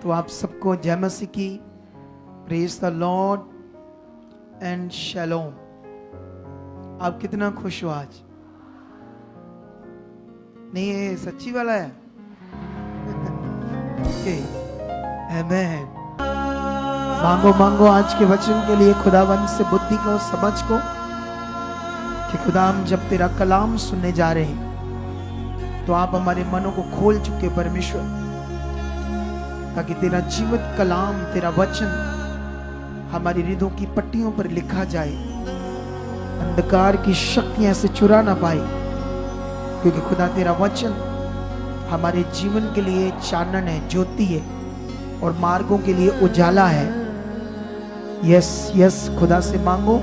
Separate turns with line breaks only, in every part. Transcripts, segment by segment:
तो आप सबको जय मसीह की, प्रेज द लॉर्ड एंड शैलोम। आप कितना खुश हो आज? नहीं, ये सच्ची वाला है। ओके, आमेन। मांगो मांगो आज के वचन के लिए खुदावंद से बुद्धि को, समझ को, कि खुदा हम जब तेरा कलाम सुनने जा रहे हैं तो आप हमारे मनों को खोल चुके परमेश्वर, ताकि तेरा जीवित कलाम, तेरा वचन हमारी हृदयों की पट्टियों पर लिखा जाए, अंधकार की शक्तियां से चुरा ना पाए, क्योंकि खुदा तेरा वचन हमारे जीवन के लिए चानन है, ज्योति है और मार्गों के लिए उजाला है। यस यस, खुदा से मांगो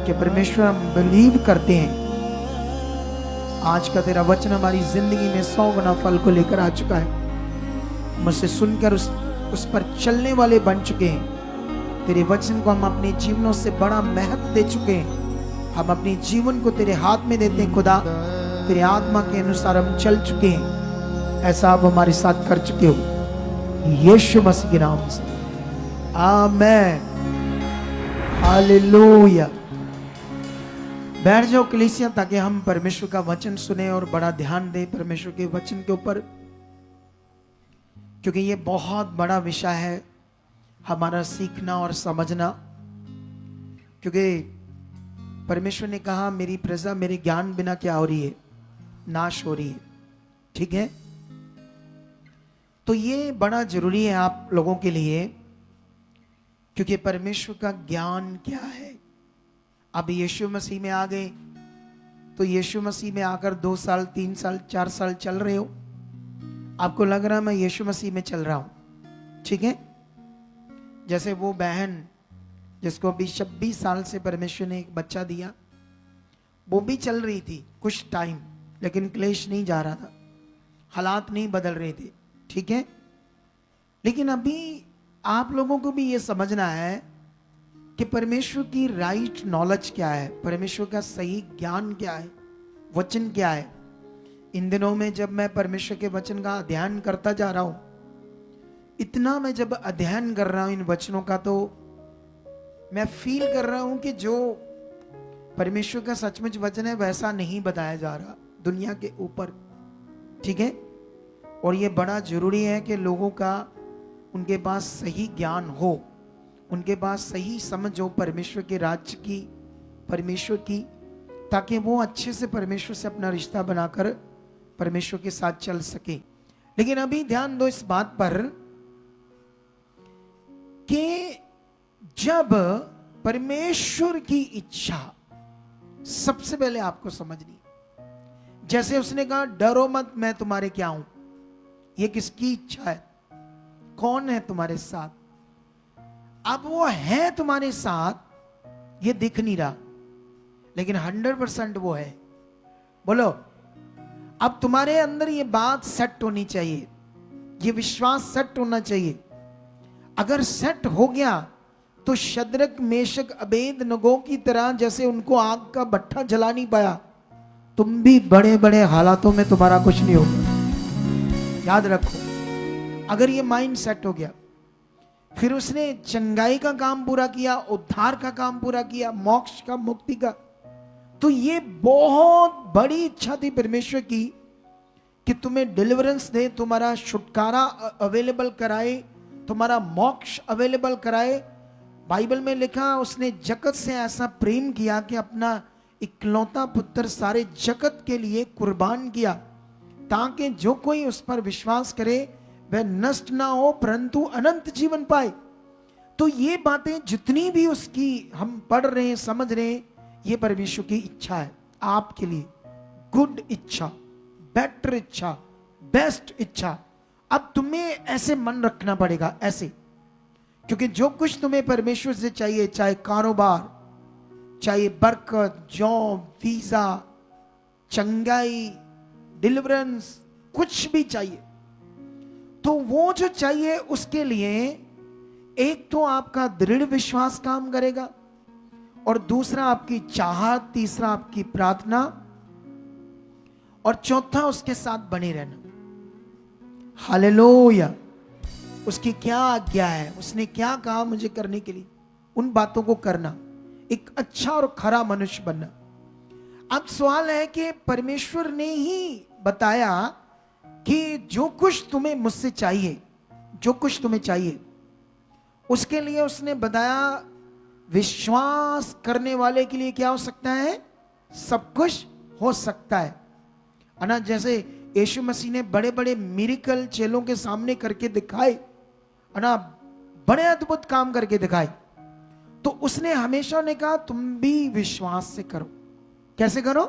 कि परमेश्वर हम बिलीव करते हैं आज का तेरा वचन हमारी जिंदगी में 100 गुना फल को लेकर आ चुका है। मुझसे सुनकर उस पर चलने वाले बन चुके हैं। तेरे वचन को हम अपने जीवनों से बड़ा महत्व दे चुके हैं। हम अपने जीवन को तेरे हाथ में देते हैं खुदा, तेरे आत्मा के अनुसार हम चल चुके हैं। ऐसा आप हमारे साथ कर चुके हो, यीशु मसीह के नाम से, आमेन, हालेलुया। बैठ जाओ कलीसिया, ताकि हम परमेश्वर का वचन सुने और बड़ा ध्यान दें परमेश्वर के वचन के ऊपर, क्योंकि ये बहुत बड़ा विषय है हमारा सीखना और समझना। क्योंकि परमेश्वर ने कहा मेरी प्रजा मेरे ज्ञान बिना क्या हो रही है, नाश हो रही है। ठीक है, तो ये बड़ा जरूरी है आप लोगों के लिए, क्योंकि परमेश्वर का ज्ञान क्या है। अब यीशु मसीह में आ गए तो यीशु मसीह में आकर 2 साल 3 साल 4 साल चल रहे हो, आपको लग रहा है मैं यीशु मसीह में चल रहा हूं। ठीक है, जैसे वो बहन जिसको अभी 26 साल से परमेश्वर ने एक बच्चा दिया, वो भी चल रही थी कुछ टाइम, लेकिन क्लेश नहीं जा रहा था, हालात नहीं बदल रहे थे। ठीक है, लेकिन अभी आप लोगों को भी ये समझना है कि परमेश्वर की राइट नॉलेज क्या है, परमेश्वर का सही ज्ञान क्या है, वचन क्या है। इन दिनों में जब मैं परमेश्वर के वचन का अध्ययन करता जा रहा हूं, इतना मैं जब अध्ययन कर रहा हूं इन वचनों का, तो मैं फील कर रहा हूं कि जो परमेश्वर का सचमुच वचन है वैसा नहीं बताया जा रहा दुनिया के ऊपर। ठीक है, और ये बड़ा जरूरी है कि लोगों का, उनके पास सही ज्ञान हो, उनके पास सही समझ हो परमेश्वर के राज्य की, परमेश्वर की, ताकि वो अच्छे से परमेश्वर से अपना रिश्ता बनाकर परमेश्वर के साथ चल सके। लेकिन अभी ध्यान दो इस बात पर कि जब परमेश्वर की इच्छा सबसे पहले आपको समझनी, जैसे उसने कहा डरो मत मैं तुम्हारे क्या हूं, ये किसकी इच्छा है, कौन है तुम्हारे साथ? अब वो है तुम्हारे साथ, ये दिख नहीं रहा, लेकिन 100% वो है। बोलो, अब तुम्हारे अंदर ये बात सेट होनी चाहिए, ये विश्वास सेट होना चाहिए। अगर सेट हो गया तो शद्रक मेशक अबेदनगो की तरह, जैसे उनको आग का भट्ठा जला नहीं पाया, तुम भी बड़े बड़े हालातों में तुम्हारा कुछ नहीं होगा। याद रखो, अगर ये माइंड सेट हो गया, फिर उसने चंगाई का काम पूरा किया, उद्धार का काम पूरा किया, मोक्ष का, मुक्ति का। तो ये बहुत बड़ी इच्छा थी परमेश्वर की कि तुम्हें डिलीवरेंस दे, तुम्हारा छुटकारा अवेलेबल कराए, तुम्हारा मोक्ष अवेलेबल कराए। बाइबल में लिखा उसने जगत से ऐसा प्रेम किया कि अपना इकलौता पुत्र सारे जगत के लिए कुर्बान किया, ताकि जो कोई उस पर विश्वास करे वह नष्ट ना हो परंतु अनंत जीवन पाए। तो ये बातें जितनी भी उसकी हम पढ़ रहे हैं, समझ रहे हैं, ये परमेश्वर की इच्छा है आपके लिए, गुड इच्छा, बेटर इच्छा, बेस्ट इच्छा। अब तुम्हें ऐसे मन रखना पड़ेगा, ऐसे, क्योंकि जो कुछ तुम्हें परमेश्वर से चाहिए, चाहे कारोबार, चाहे बरकत, जॉब, वीजा, चंगाई, डिलीवरेंस, कुछ भी चाहिए, तो वो जो चाहिए उसके लिए एक तो आपका दृढ़ विश्वास काम करेगा, और दूसरा आपकी चाहत, तीसरा आपकी प्रार्थना, और चौथा उसके साथ बने रहना। हालेलुया। उसकी क्या आज्ञा है, उसने क्या कहा मुझे करने के लिए, उन बातों को करना, एक अच्छा और खरा मनुष्य बनना। अब सवाल है कि परमेश्वर ने ही बताया कि जो कुछ तुम्हें मुझसे चाहिए, जो कुछ तुम्हें चाहिए, उसके लिए उसने बताया विश्वास करने वाले के लिए क्या हो सकता है, सब कुछ हो सकता है ना। जैसे यीशु मसीह ने बड़े बड़े मिरेकल चेलों के सामने करके दिखाए ना, बड़े अद्भुत काम करके दिखाए, तो उसने हमेशा ने कहा तुम भी विश्वास से करो। कैसे करो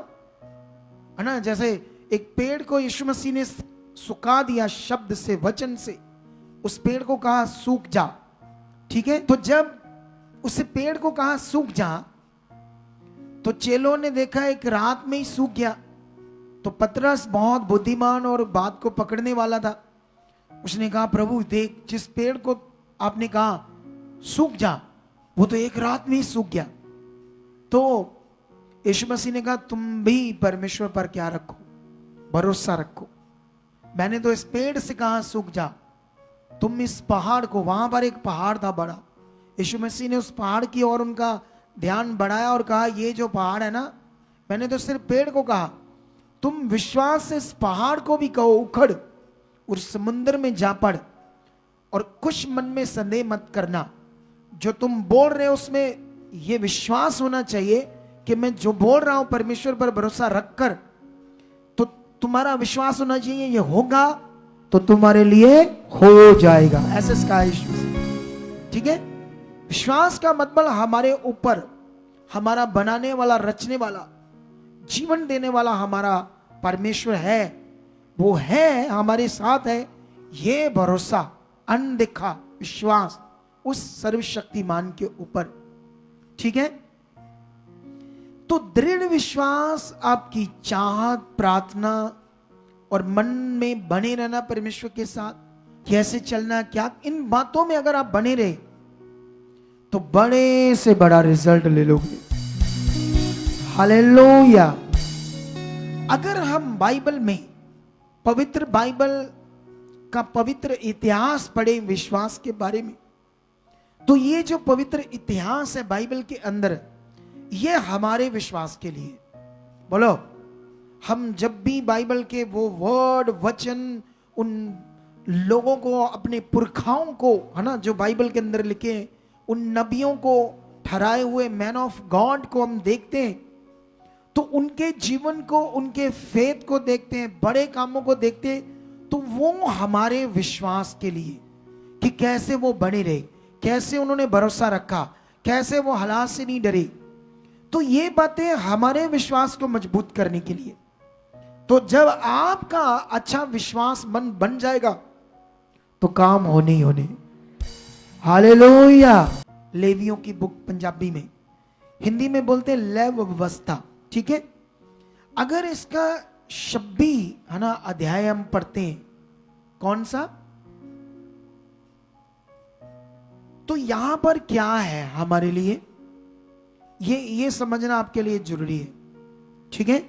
है ना, जैसे एक पेड़ को यीशु मसीह ने सुखा दिया शब्द से, वचन से, उस पेड़ को कहा सूख जा, ठीक है। तो जब उस पेड़ को कहा सूख जा, तो चेलों ने देखा एक रात में ही सूख गया। तो पतरस बहुत बुद्धिमान और बात को पकड़ने वाला था, उसने कहा प्रभु देख, जिस पेड़ को आपने कहा सूख जा, वो तो एक रात में ही सूख गया। तो यीशु मसीह ने कहा तुम भी परमेश्वर पर क्या रखो, भरोसा रखो। मैंने तो इस पेड़ से कहा सूख जा, तुम इस पहाड़ को, वहां पर एक पहाड़ था बड़ा, यीशु मसीह ने उस पहाड़ की ओर उनका ध्यान बढ़ाया और कहा ये जो पहाड़ है ना, मैंने तो सिर्फ पेड़ को कहा, तुम विश्वास से इस पहाड़ को भी कहो उखड़ और समुद्र में जा पड़, और कुछ मन में संदेह मत करना, जो तुम बोल रहे हो उसमें ये विश्वास होना चाहिए कि मैं जो बोल रहा हूं परमेश्वर पर भरोसा रखकर, तो तुम्हारा विश्वास होना चाहिए ये होगा तो तुम्हारे लिए हो जाएगा, ऐसे इसका यीशु से, ठीक है। विश्वास का मतलब हमारे ऊपर हमारा बनाने वाला, रचने वाला, जीवन देने वाला हमारा परमेश्वर है, वो है, हमारे साथ है, ये भरोसा, अनदेखा विश्वास उस सर्वशक्तिमान के ऊपर, ठीक है। तो दृढ़ विश्वास आपकी चाहत, प्रार्थना और मन में बने रहना परमेश्वर के साथ, कैसे चलना, क्या, इन बातों में अगर आप बने रहे तो बड़े से बड़ा रिजल्ट ले लोगे। हालेलुया। अगर हम बाइबल में, पवित्र बाइबल का पवित्र इतिहास पढ़े विश्वास के बारे में, तो ये जो पवित्र इतिहास है बाइबल के अंदर, ये हमारे विश्वास के लिए, बोलो, हम जब भी बाइबल के वो वर्ड, वचन, उन लोगों को, अपने पुरखाओं को, है ना, जो बाइबल के अंदर लिखे, उन नबियों को, ठहराए हुए मैन ऑफ गॉड को हम देखते हैं, तो उनके जीवन को, उनके फेथ को देखते हैं, बड़े कामों को देखते हैं, तो वो हमारे विश्वास के लिए, कि कैसे वो बने रहे, कैसे उन्होंने भरोसा रखा, कैसे वो हालात से नहीं डरे। तो ये बातें हमारे विश्वास को मजबूत करने के लिए। तो जब आपका अच्छा विश्वास मन बन जाएगा तो काम होने ही होने। हालेलुया। लेवियों की बुक पंजाबी में, हिंदी में बोलते हैं लैव व्यवस्था, ठीक है। अगर इसका 26 है ना अध्याय हम पढ़ते हैं, कौन सा, तो यहां पर क्या है हमारे लिए, ये समझना आपके लिए जरूरी है, ठीक है।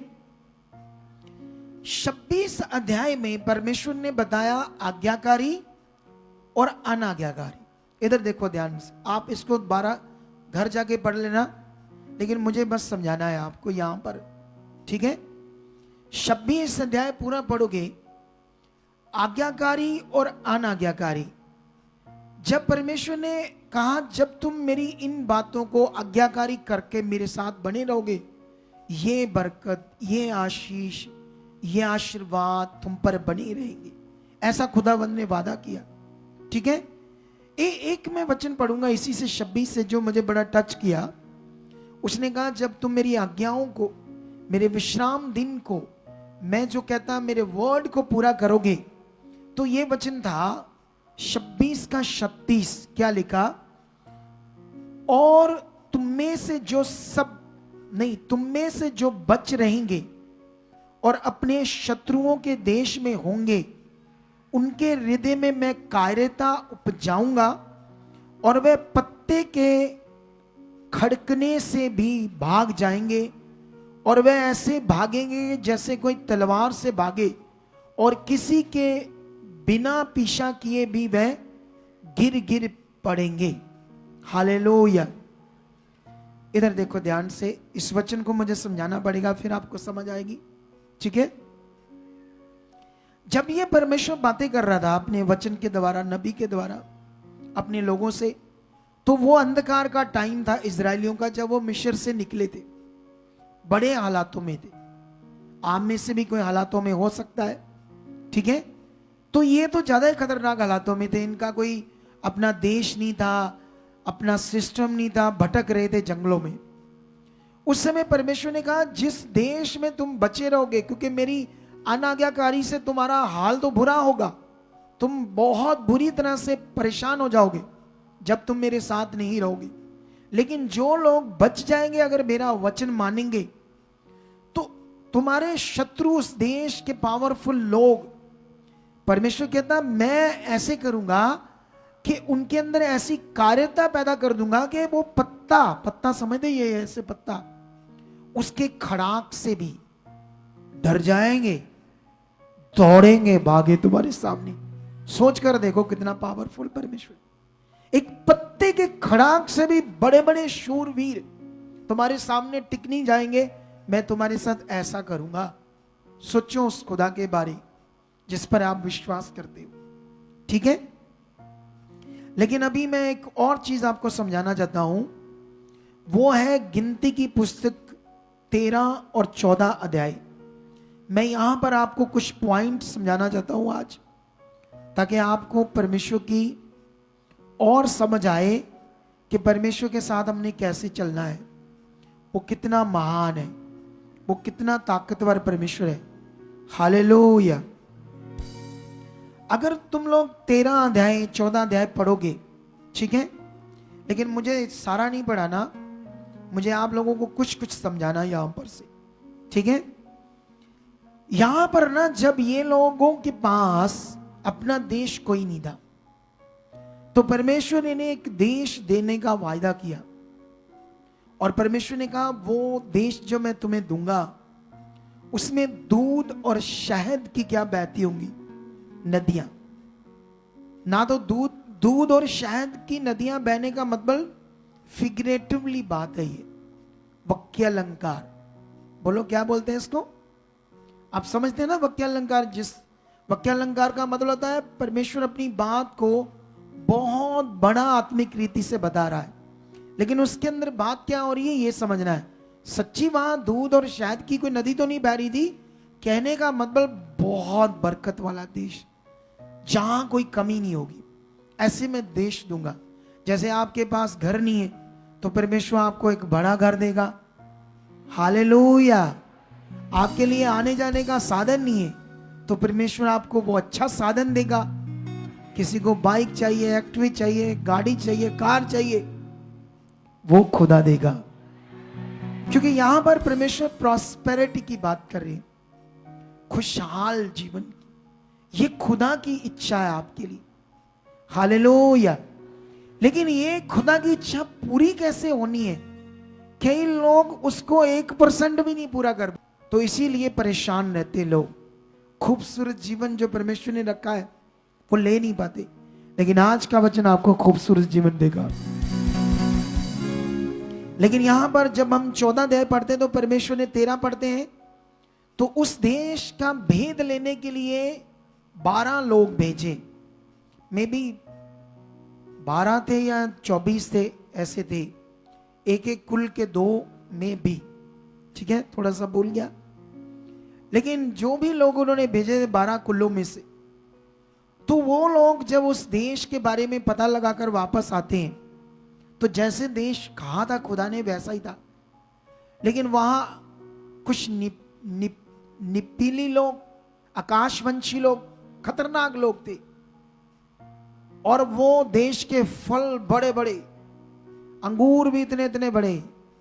26 अध्याय में परमेश्वर ने बताया आज्ञाकारी और अनाज्ञाकारी। इधर देखो ध्यान से, आप इसको 12 घर जाके पढ़ लेना, लेकिन मुझे बस समझाना है आपको यहां पर, ठीक है। 26 अध्याय पूरा पढ़ोगे, आज्ञाकारी और अनाज्ञाकारी। जब परमेश्वर ने कहा जब तुम मेरी इन बातों को आज्ञाकारी करके मेरे साथ बने रहोगे, ये बरकत, ये आशीष, ये आशीर्वाद तुम पर बनी रहेंगे, ऐसा खुदावंद ने वादा किया, ठीक है। एक मैं वचन पढ़ूंगा इसी से 26 से, जो मुझे बड़ा टच किया। उसने कहा जब तुम मेरी आज्ञाओं को, मेरे विश्राम दिन को, मैं जो कहता मेरे वर्ड को पूरा करोगे, तो ये वचन था 26 का 36, क्या लिखा, और तुम में से जो सब नहीं, तुम में से जो बच रहेंगे और अपने शत्रुओं के देश में होंगे, उनके हृदय में मैं कायरता उपजाऊंगा और वे पत्ते के खड़कने से भी भाग जाएंगे, और वे ऐसे भागेंगे जैसे कोई तलवार से भागे, और किसी के बिना पीछा किए भी वह गिर गिर पड़ेंगे। हालेलुया। इधर देखो ध्यान से, इस वचन को मुझे समझाना पड़ेगा, फिर आपको समझ आएगी, ठीक है। जब ये परमेश्वर बातें कर रहा था अपने वचन के द्वारा, नबी के द्वारा अपने लोगों से, तो वो अंधकार का टाइम था इजरायलियों का, जब वो मिस्र से निकले थे, बड़े हालातों में थे। आप में से भी कोई हालातों में हो सकता है, ठीक है। तो ये तो ज्यादा ही खतरनाक हालातों में थे। इनका कोई अपना देश नहीं था, अपना सिस्टम नहीं था, भटक रहे थे जंगलों में। उस समय परमेश्वर ने कहा जिस देश में तुम बचे रहोगे, क्योंकि मेरी अनाज्ञाकारी से तुम्हारा हाल तो बुरा होगा, तुम बहुत बुरी तरह से परेशान हो जाओगे जब तुम मेरे साथ नहीं रहोगे। लेकिन जो लोग बच जाएंगे, अगर मेरा वचन मानेंगे, तो तुम्हारे शत्रु, उस देश के पावरफुल लोग, परमेश्वर कहता मैं ऐसे करूंगा कि उनके अंदर ऐसी कार्यता पैदा कर दूंगा कि वो पत्ता समझते, ये ऐसे पत्ता, उसके खड़ाक से भी डर जाएंगे, दौड़ेंगे, भागे तुम्हारे सामने। सोच कर देखो कितना पावरफुल परमेश्वर। एक पत्ते के खड़ाक से भी बड़े बड़े शूरवीर तुम्हारे सामने टिक नहीं जाएंगे। मैं तुम्हारे साथ ऐसा करूंगा। सोचो उस खुदा के बारे जिस पर आप विश्वास करते हो, ठीक है। लेकिन अभी मैं एक और चीज आपको समझाना चाहता हूं, वो है गिनती की पुस्तक 13 और 14 अध्याय। मैं यहां पर आपको कुछ पॉइंट समझाना चाहता हूं आज, ताकि आपको परमेश्वर की और समझ आए कि परमेश्वर के साथ हमने कैसे चलना है। वो कितना महान है, वो कितना ताकतवर परमेश्वर है। हालेलुया। अगर तुम लोग 13 अध्याय 14 अध्याय पढ़ोगे, ठीक है, लेकिन मुझे सारा नहीं पढ़ाना, मुझे आप लोगों को कुछ कुछ समझाना यहां पर से, ठीक है। यहां पर ना, जब ये लोगों के पास अपना देश कोई नहीं था, तो परमेश्वर ने इन्हें एक देश देने का वायदा किया। और परमेश्वर ने कहा वो देश जो मैं तुम्हें दूंगा, उसमें दूध और शहद की क्या बहती होंगी, नदियां। ना तो दूध और शहद की नदियां बहने का मतलब फिगरेटिवली बात है, ये वाक्यालंकार। बोलो क्या बोलते हैं इसको, आप समझते हैं ना वाक्यालंकार। जिस वाक्यालंकार का मतलब होता है परमेश्वर अपनी बात को बहुत बड़ा आत्मिक रीति से बता रहा है, लेकिन उसके अंदर बात क्या हो रही है ये समझना है। सच्ची वहां दूध और शहद की कोई नदी तो नहीं बह रही थी, कहने का मतलब बहुत बरकत वाला देश, जहां कोई कमी नहीं होगी, ऐसे मैं देश दूंगा। जैसे आपके पास घर नहीं है तो परमेश्वर आपको एक बड़ा घर देगा। हालेलुया। आपके लिए आने जाने का साधन नहीं है तो परमेश्वर आपको वो अच्छा साधन देगा। किसी को बाइक चाहिए, एक्टिवा चाहिए, गाड़ी चाहिए, कार चाहिए, वो खुदा देगा। क्योंकि यहां पर परमेश्वर प्रॉस्पेरिटी की बात कर रहे हैं, खुशहाल जीवन की। ये खुदा की इच्छा है आपके लिए। हालेलुया। लेकिन ये खुदा की इच्छा पूरी कैसे होनी है? कई लोग उसको 1% भी नहीं पूरा कर, तो इसीलिए परेशान रहते लोग। खूबसूरत जीवन जो परमेश्वर ने रखा है वो ले नहीं पाते। लेकिन आज का वचन आपको खूबसूरत जीवन देगा। लेकिन यहां पर जब हम 14 अध्याय पढ़ते हैं तो परमेश्वर ने 13 पढ़ते हैं, तो उस देश का भेद लेने के लिए 12 लोग भेजे। मे बी 12 थे या 24 थे, ऐसे थे, एक एक कुल के 2 में भी, ठीक है, थोड़ा सा भूल गया। लेकिन जो भी लोग उन्होंने भेजे 12 कुलों में से, तो वो लोग जब उस देश के बारे में पता लगाकर वापस आते हैं तो जैसे देश कहा था खुदा ने वैसा ही था। लेकिन वहां कुछ निपीली लोग, आकाशवंशी लोग, खतरनाक लोग थे। और वो देश के फल बड़े बड़े, अंगूर भी इतने इतने बड़े,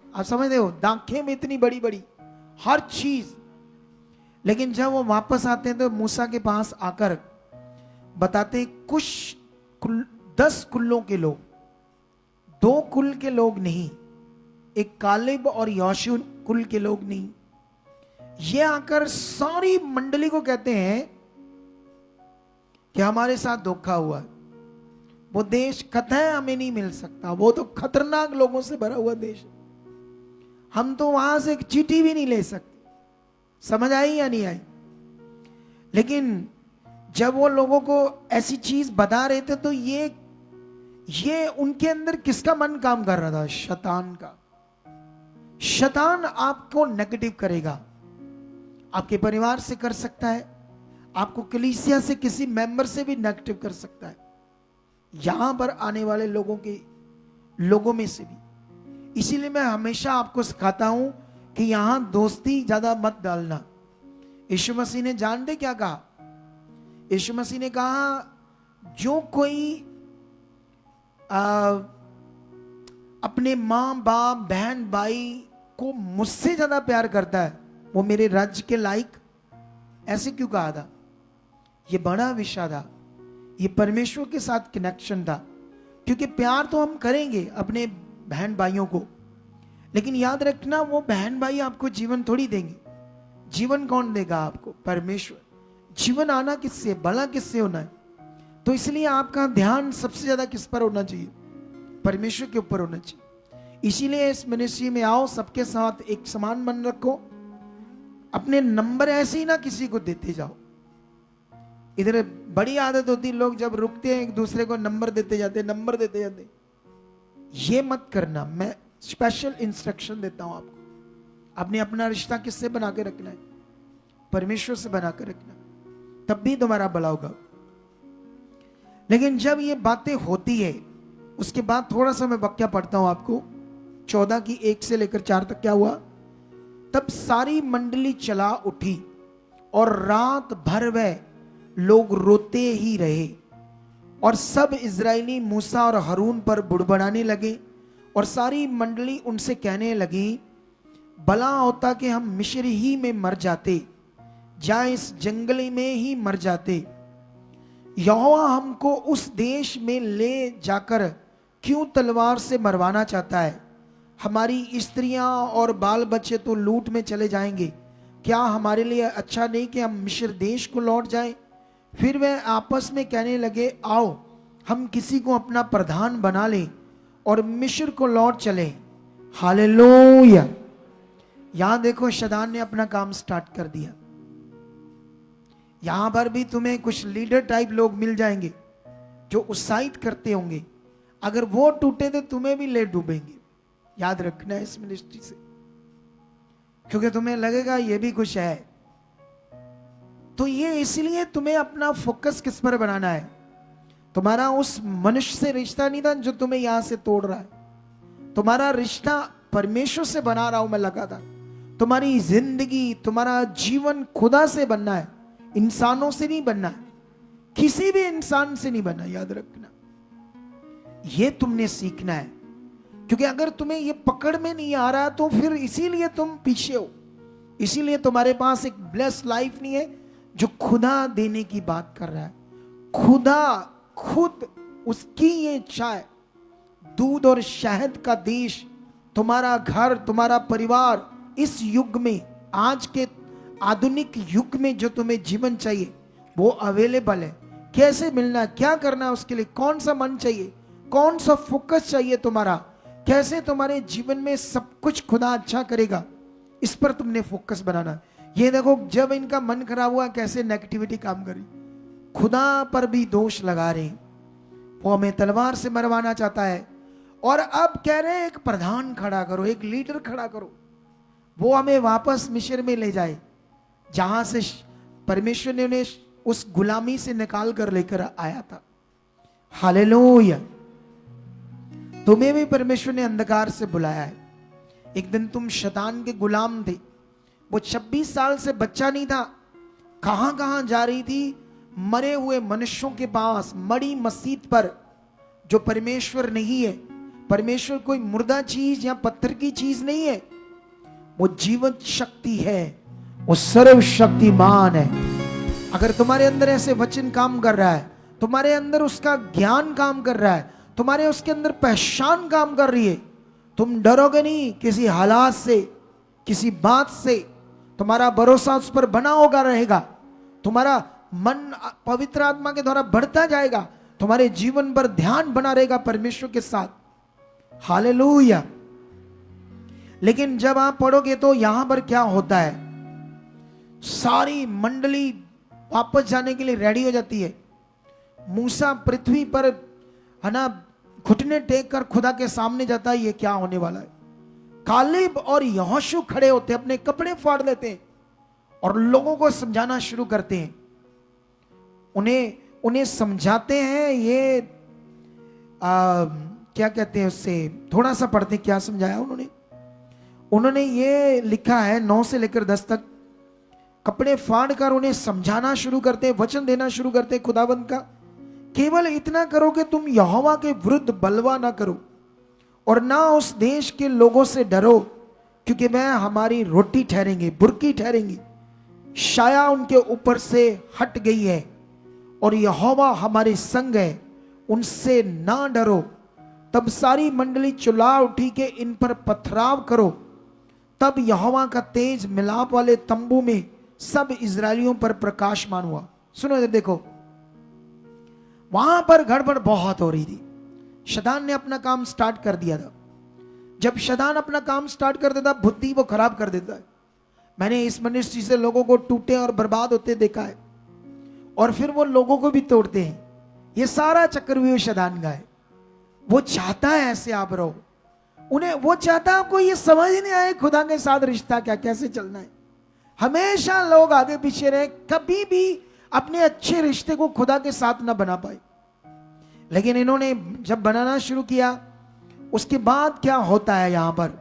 आप समझते हो, दाखें भी इतनी बड़ी बड़ी, हर चीज। लेकिन जब वो वापस आते हैं तो मूसा के पास आकर बताते कुछ 10 कुल्लों के लोग, 2 कुल के लोग नहीं, एक कालिब और यहोशू कुल के लोग नहीं, ये आकर सारी मंडली को कहते हैं कि हमारे साथ धोखा हुआ। वो देश कतई हमें नहीं मिल सकता, वो तो खतरनाक लोगों से भरा हुआ देश है। हम तो वहां से एक चींटी भी नहीं ले सकते। समझ आई या नहीं आई? लेकिन जब वो लोगों को ऐसी चीज बता रहे थे तो ये उनके अंदर किसका मन काम कर रहा था? शैतान का। शैतान आपको नेगेटिव करेगा, आपके परिवार से कर सकता है, आपको कलीसिया से किसी मेंबर से भी नेगेटिव कर सकता है, यहां पर आने वाले लोगों में से भी। इसीलिए मैं हमेशा आपको सिखाता हूं कि यहां दोस्ती ज्यादा मत डालना। यीशु मसीह ने जानते क्या कहा? यीशु मसीह ने कहा जो कोई अपने मां बाप बहन भाई को मुझसे ज्यादा प्यार करता है वो मेरे राज्य के लायक। ऐसे क्यों कहा था? ये बड़ा विषय था, ये परमेश्वर के साथ कनेक्शन था। क्योंकि प्यार तो हम करेंगे अपने बहन भाइयों को, लेकिन याद रखना वो बहन भाई आपको जीवन थोड़ी देंगे। जीवन कौन देगा आपको? परमेश्वर। जीवन आना किससे? भला किससे होना है? तो इसलिए आपका ध्यान सबसे ज्यादा किस पर होना चाहिए? परमेश्वर के ऊपर होना चाहिए। इसीलिए इस मिनिस्ट्री में आओ, सबके साथ एक समान मन रखो। अपने नंबर ऐसे ही ना किसी को देते जाओ। इधर बड़ी आदत होती है, लोग जब रुकते हैं एक दूसरे को नंबर देते जाते। ये मत करना। मैं स्पेशल इंस्ट्रक्शन देता हूं आपको। आपने अपना रिश्ता किससे बना के रखना है? परमेश्वर से बना के रखना, तब भी तुम्हारा भला होगा। लेकिन जब ये बातें होती है उसके बाद थोड़ा सा मैं वाक्य पढ़ता हूं आपको। 14 की 1 से लेकर 4 तक क्या हुआ? तब सारी मंडली चला उठी और रात भर वह लोग रोते ही रहे, और सब इजरायली मूसा और हारून पर बुड़बड़ाने लगे। और सारी मंडली उनसे कहने लगी, भला होता कि हम मिस्र ही में मर जाते, या इस जंगल में ही मर जाते। यहोवा हमको उस देश में ले जाकर क्यों तलवार से मरवाना चाहता है? हमारी स्त्रियां और बाल बच्चे तो लूट में चले जाएंगे। क्या हमारे लिए अच्छा नहीं कि हम मिस्र देश को लौट जाएं? फिर वे आपस में कहने लगे, आओ हम किसी को अपना प्रधान बना लें और मिस्र को लौट चले। हालेलुया। यहां देखो शैतान ने अपना काम स्टार्ट कर दिया। यहां पर भी तुम्हें कुछ लीडर टाइप लोग मिल जाएंगे जो उत्साहित करते होंगे। अगर वो टूटे तो तुम्हें भी ले डूबेंगे। याद रखना है इस मिनिस्ट्री से, क्योंकि तुम्हें लगेगा ये भी कुछ है। तो ये इसलिए तुम्हें अपना फोकस किस पर बनाना है? तुम्हारा उस मनुष्य से रिश्ता नहीं था जो तुम्हें यहां से तोड़ रहा है। तुम्हारा रिश्ता परमेश्वर से बना रहा हूं मैं लगातार। तुम्हारी जिंदगी, तुम्हारा जीवन खुदा से बनना है, इंसानों से नहीं बनना है। किसी भी इंसान से नहीं बनना। याद रखना, ये तुमने सीखना है। क्योंकि अगर तुम्हें ये पकड़ में नहीं आ रहा तो फिर इसीलिए तुम पीछे हो। इसीलिए तुम्हारे पास एक ब्लेस लाइफ नहीं है जो खुदा देने की बात कर रहा है। खुदा खुद, उसकी ये इच्छा है। दूध और शहद का देश, तुम्हारा घर, तुम्हारा परिवार, इस युग में, आज के आधुनिक युग में जो तुम्हें जीवन चाहिए वो अवेलेबल है। कैसे मिलना, क्या करना है उसके लिए, कौन सा मन चाहिए, कौन सा फोकस चाहिए तुम्हारा, कैसे तुम्हारे जीवन में सब कुछ खुदा अच्छा करेगा, इस पर तुमने फोकस बनाना। ये देखो जब इनका मन खराब हुआ कैसे नेगेटिविटी काम करी, खुदा पर भी दोष लगा रहे। वो हमें तलवार से मरवाना चाहता है और अब कह रहे हैं एक प्रधान खड़ा करो, एक लीडर खड़ा करो, वो हमें वापस मिस्र में ले जाए जहां से परमेश्वर ने उन्हें उस गुलामी से निकाल कर लेकर आया था। हालेलुया। तुम्हें भी परमेश्वर ने अंधकार से बुलाया है। एक दिन तुम शैतान के गुलाम थे। वो 26 साल से बच्चा नहीं था, कहां कहां जा रही थी, मरे हुए मनुष्यों के पास, मड़ी मस्जिद पर, जो परमेश्वर नहीं है। परमेश्वर कोई मुर्दा चीज या पत्थर की चीज नहीं है, वो जीवंत शक्ति है, वो सर्वशक्तिमान है। अगर तुम्हारे अंदर ऐसे वचन काम कर रहा है, तुम्हारे अंदर उसका ज्ञान काम कर रहा है, तुम्हारे उसके अंदर पहचान काम कर रही है, तुम डरोगे नहीं किसी हालात से, किसी बात से। तुम्हारा भरोसा उस पर बना होगा रहेगा। तुम्हारा मन पवित्र आत्मा के द्वारा बढ़ता जाएगा। तुम्हारे जीवन पर ध्यान बना रहेगा परमेश्वर के साथ। हालेलुया। लेकिन जब आप पढ़ोगे तो यहां पर क्या होता है, सारी मंडली वापस जाने के लिए रेडी हो जाती है। मूसा पृथ्वी पर है ना घुटने टेक कर खुदा के सामने जाता है, ये क्या होने वाला है। कालेब और यहोशू खड़े होते, अपने कपड़े फाड़ लेते हैं और लोगों को समझाना शुरू करते हैं। उन्हें समझाते हैं। ये क्या कहते हैं उससे, थोड़ा सा पढ़ते क्या समझाया उन्होंने ये लिखा है 9 से लेकर 10 तक। कपड़े फाड़ कर उन्हें समझाना शुरू करते, वचन देना शुरू करते खुदाबंद का। केवल इतना करो कि तुम यहोवा के विरुद्ध बलवा ना करो और ना उस देश के लोगों से डरो, क्योंकि वह हमारी रोटी ठहरेंगे, बुरकी ठहरेंगी। शाया उनके ऊपर से हट गई है और यहोवा हमारे संग है, उनसे ना डरो। तब सारी मंडली चिल्ला उठी कि इन पर पथराव करो। तब यहोवा का तेज मिलाप वाले तंबू में सब इजरायलियों पर प्रकाशमान हुआ। सुनो इधर देखो, वहां पर गड़बड़ बहुत हो रही थी। शैतान ने अपना काम स्टार्ट कर दिया था। जब शैतान अपना काम स्टार्ट कर देता, बुद्धि वो खराब कर देता है। मैंने इस मिनिस्ट्री से लोगों को टूटे और बर्बाद होते देखा है, और फिर वो लोगों को भी तोड़ते हैं। ये सारा चक्रव्यूह शैतान का है। वो चाहता है ऐसे आप रहो, वो चाहता है आपको ये समझ ही नहीं आए खुदा के साथ रिश्ता क्या, कैसे चलना है। हमेशा लोग आगे पीछे रहे, कभी भी अपने अच्छे रिश्ते को खुदा के साथ ना बना पाए। लेकिन इन्होंने जब बनाना शुरू किया, उसके बाद क्या होता है यहां पर,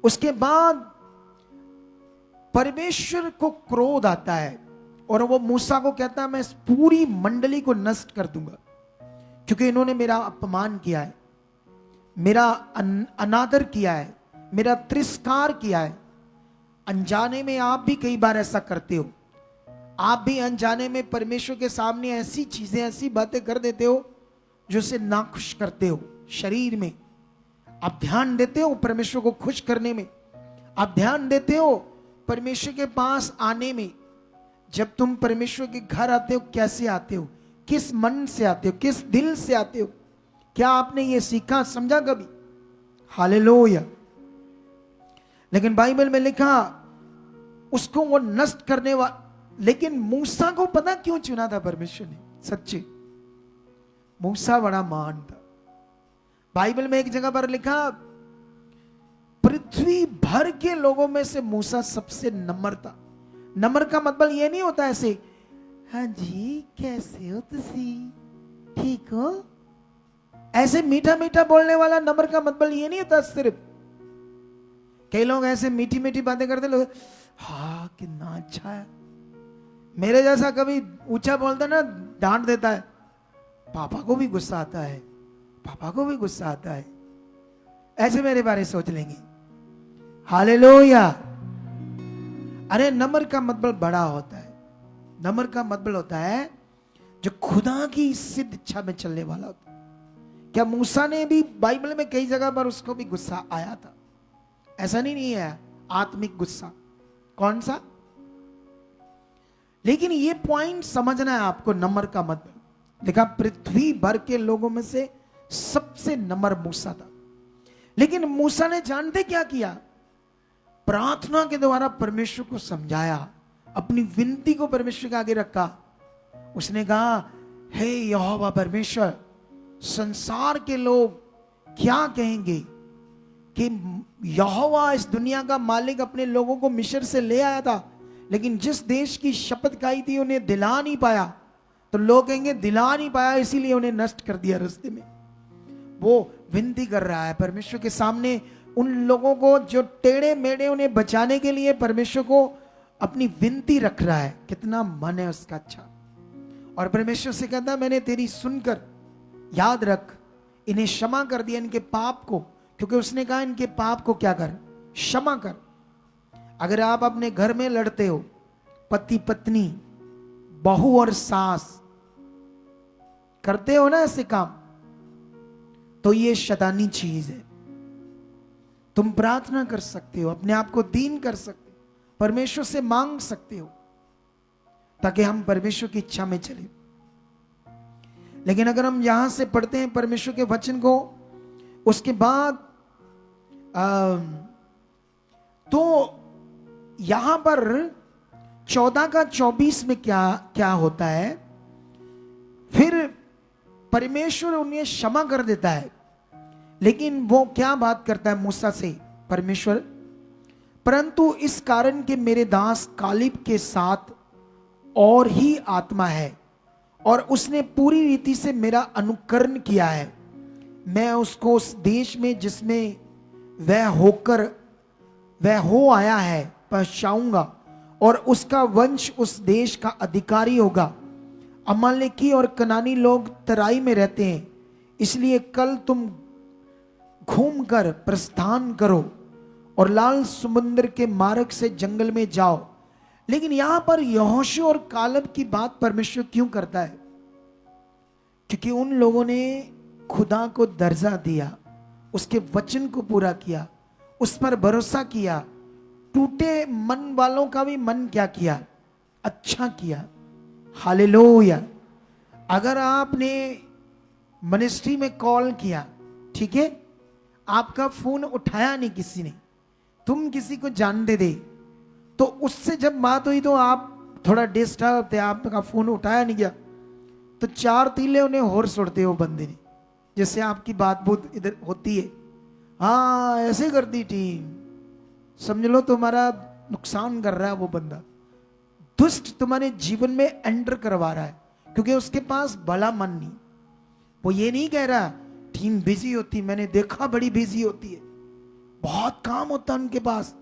उसके बाद परमेश्वर को क्रोध आता है और वो मूसा को कहता है मैं इस पूरी मंडली को नष्ट कर दूंगा, क्योंकि इन्होंने मेरा अपमान किया है, मेरा अनादर किया है, मेरा तिरस्कार किया है। अनजाने में आप भी कई बार ऐसा करते हो। आप भी अनजाने में परमेश्वर के सामने ऐसी चीजें, ऐसी बातें कर देते हो जो उसे नाखुश करते हो। शरीर में आप ध्यान देते हो परमेश्वर को खुश करने में, आप ध्यान देते हो परमेश्वर के पास आने में। जब तुम परमेश्वर के घर आते हो, कैसे आते हो, किस मन से आते हो, किस दिल से आते हो, क्या आपने ये सीखा, समझा कभी? हालेलुया। लेकिन बाइबल में लिखा उसको वो नष्ट करने वाला। लेकिन मूसा को पता क्यों चुना था परमेश्वर ने? सच्चे मूसा बड़ा महान था। बाइबल में एक जगह पर लिखा पृथ्वी भर के लोगों में से मूसा सबसे नम्र था। नम्र का मतलब ये नहीं होता ऐसे, हाँ जी कैसे हो तुसी, ठीक हो, ऐसे मीठा मीठा बोलने वाला नम्र का मतलब ये नहीं होता। सिर्फ कई लोग ऐसे मीठी मीठी बातें करते, लोग हाँ कितना अच्छा है। मेरे जैसा कभी ऊंचा बोलता ना, डांट देता है, पापा को भी गुस्सा आता है, पापा को भी गुस्सा आता है, ऐसे मेरे बारे सोच लेंगे। हालेलुया। अरे नम्र का मतलब बड़ा होता है। नम्र का मतलब होता है जो खुदा की सिद्ध इच्छा में चलने वाला होता है। क्या मूसा ने भी, बाइबल में कई जगह पर उसको भी गुस्सा आया था, ऐसा नहीं है आत्मिक गुस्सा। कौन सा? लेकिन ये पॉइंट समझना है आपको, नम्र का मतलब। देखा पृथ्वी भर के लोगों में से सबसे नम्र मूसा था। लेकिन मूसा ने जानते क्या किया? प्रार्थना के द्वारा परमेश्वर को समझाया, अपनी विनती को परमेश्वर के आगे रखा। उसने कहा हे यहोवा परमेश्वर, संसार के लोग क्या कहेंगे कि यहोवा इस दुनिया का मालिक अपने लोगों को मिस्र से ले आया था, लेकिन जिस देश की शपथ खाई थी उन्हें दिला नहीं पाया, तो लोग कहेंगे दिला नहीं पाया इसीलिए उन्हें नष्ट कर दिया रास्ते में। वो विनती कर रहा है परमेश्वर के सामने, उन लोगों को जो टेढ़े मेढ़े, उन्हें बचाने के लिए परमेश्वर को अपनी विनती रख रहा है। कितना मन है उसका अच्छा। और परमेश्वर से कहता है मैंने तेरी सुनकर, याद रख, इन्हें क्षमा कर दिया, इनके पाप को, क्योंकि उसने कहा इनके पाप को क्या कर, क्षमा कर। अगर आप अपने घर में लड़ते हो, पति पत्नी, बहू और सास, करते हो ना ऐसे काम, तो ये शैतानी चीज है। तुम प्रार्थना कर सकते हो, अपने आप को दीन कर सकते हो, परमेश्वर से मांग सकते हो, ताकि हम परमेश्वर की इच्छा में चले। लेकिन अगर हम यहां से पढ़ते हैं परमेश्वर के वचन को, उसके बाद तो यहां पर 14 का 24 में क्या क्या होता है, फिर परमेश्वर उन्हें क्षमा कर देता है। लेकिन वो क्या बात करता है मूसा से परमेश्वर, परंतु इस कारण के मेरे दास कालिब के साथ और ही आत्मा है और उसने पूरी रीति से मेरा अनुकरण किया है, मैं उसको उस देश में जिसमें वह हो आया है पहुंचाऊंगा और उसका वंश उस देश का अधिकारी होगा। अमालेकी और कनानी लोग तराई में रहते हैं, इसलिए कल तुम घूमकर प्रस्थान करो और लाल समुद्र के मार्ग से जंगल में जाओ। लेकिन यहां पर यहोशू और कालेब की बात परमेश्वर क्यों करता है? क्योंकि उन लोगों ने खुदा को दर्जा दिया, उसके वचन को पूरा किया, उस पर भरोसा किया। टूटे मन वालों का भी मन क्या किया? अच्छा किया। हालेलुया। अगर आपने मिनिस्ट्री में कॉल किया, ठीक है, आपका फोन उठाया नहीं किसी ने, तुम किसी को जानते थे, तो उससे जब बात हुई तो आप थोड़ा डिस्टर्ब थे, आपका फोन उठाया नहीं गया, तो 4 तीले उन्हें और सुनते हो बंदे ने, जैसे आपकी बात बहुत इधर होती है, हाँ ऐसे करती टीम, समझ लो तुम्हारा नुकसान कर रहा है वो बंदा, दुष्ट तुम्हारे जीवन में एंटर करवा रहा है, क्योंकि उसके पास भला मन नहीं। वो ये नहीं कह रहा टीम बिजी होती, मैंने देखा बड़ी बिजी होती है, बहुत काम होता है उनके पास,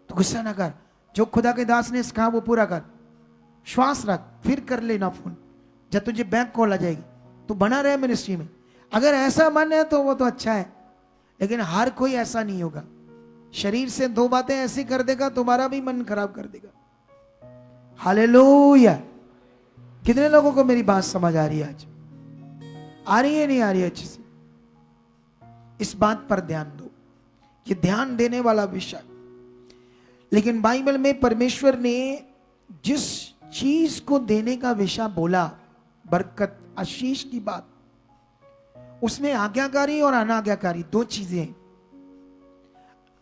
तो गुस्सा ना कर, जो खुदा के दास ने कहा वो पूरा कर, श्वास रख, फिर कर लेना फोन, जब तुझे बैंक कॉल आ जाएगी तो बना रहे मिनिस्ट्री में। अगर ऐसा मन है तो वो तो अच्छा है, लेकिन हर कोई ऐसा नहीं होगा। शरीर से 2 बातें ऐसी कर देगा, तुम्हारा भी मन खराब कर देगा। हालेलुया। कितने लोगों को मेरी बात समझ आ रही है? आज आ रही है, नहीं आ रही है अच्छे से? इस बात पर ध्यान दो, ये ध्यान देने वाला विषय। लेकिन बाइबल में परमेश्वर ने जिस चीज को देने का विषय बोला, बरकत आशीष की बात, उसमें आज्ञाकारी और अनाज्ञाकारी 2 चीजें हैं।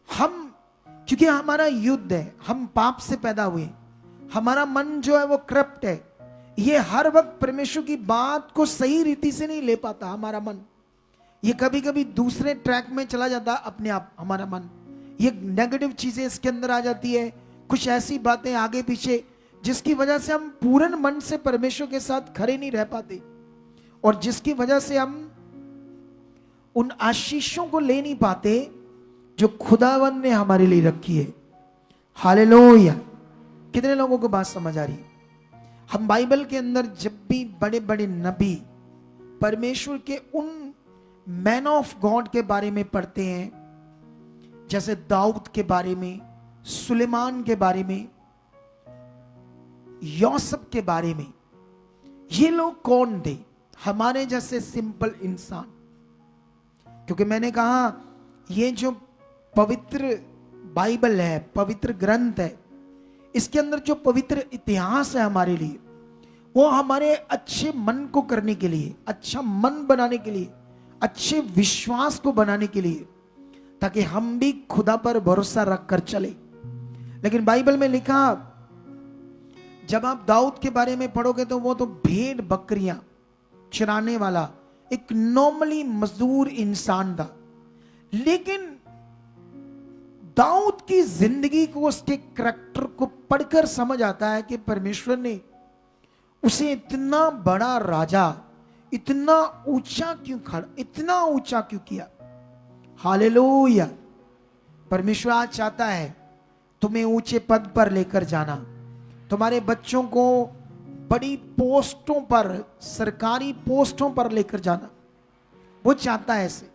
हम, क्योंकि हमारा युद्ध है, हम पाप से पैदा हुए, हमारा मन जो है वो करप्ट है, ये हर वक्त परमेश्वर की बात को सही रीति से नहीं ले पाता। हमारा मन ये कभी कभी दूसरे ट्रैक में चला जाता अपने आप, हमारा मन, ये नेगेटिव चीजें इसके अंदर आ जाती है, कुछ ऐसी बातें आगे पीछे, जिसकी वजह से हम पूर्ण मन से परमेश्वर के साथ खड़े नहीं रह पाते, और जिसकी वजह से हम उन आशीषों को ले नहीं पाते जो खुदावन ने हमारे लिए रखी है। हालेलुया। कितने लोगों को बात समझ आ रही है? हम बाइबल के अंदर जब भी बड़े बड़े नबी, परमेश्वर के उन मैन ऑफ गॉड के बारे में पढ़ते हैं, जैसे दाऊद के बारे में, सुलेमान के बारे में, यूसुफ के बारे में, ये लोग कौन थे? हमारे जैसे सिंपल इंसान। क्योंकि मैंने कहा ये जो पवित्र बाइबल है, पवित्र ग्रंथ है, इसके अंदर जो पवित्र इतिहास है हमारे लिए, वो हमारे अच्छे मन को करने के लिए, अच्छा मन बनाने के लिए, अच्छे विश्वास को बनाने के लिए, ताकि हम भी खुदा पर भरोसा रखकर चले। लेकिन बाइबल में लिखा, जब आप दाऊद के बारे में पढ़ोगे तो वो तो भेड़ बकरियां चराने वाला एक नॉर्मली मजदूर इंसान था, लेकिन दाऊद की जिंदगी को, उसके करैक्टर को पढ़कर समझ आता है कि परमेश्वर ने उसे इतना बड़ा राजा, इतना ऊंचा क्यों किया। हालेलुया। परमेश्वर आज चाहता है तुम्हें ऊंचे पद पर लेकर जाना, तुम्हारे बच्चों को बड़ी पोस्टों पर, सरकारी पोस्टों पर लेकर जाना, वो चाहता है ऐसे।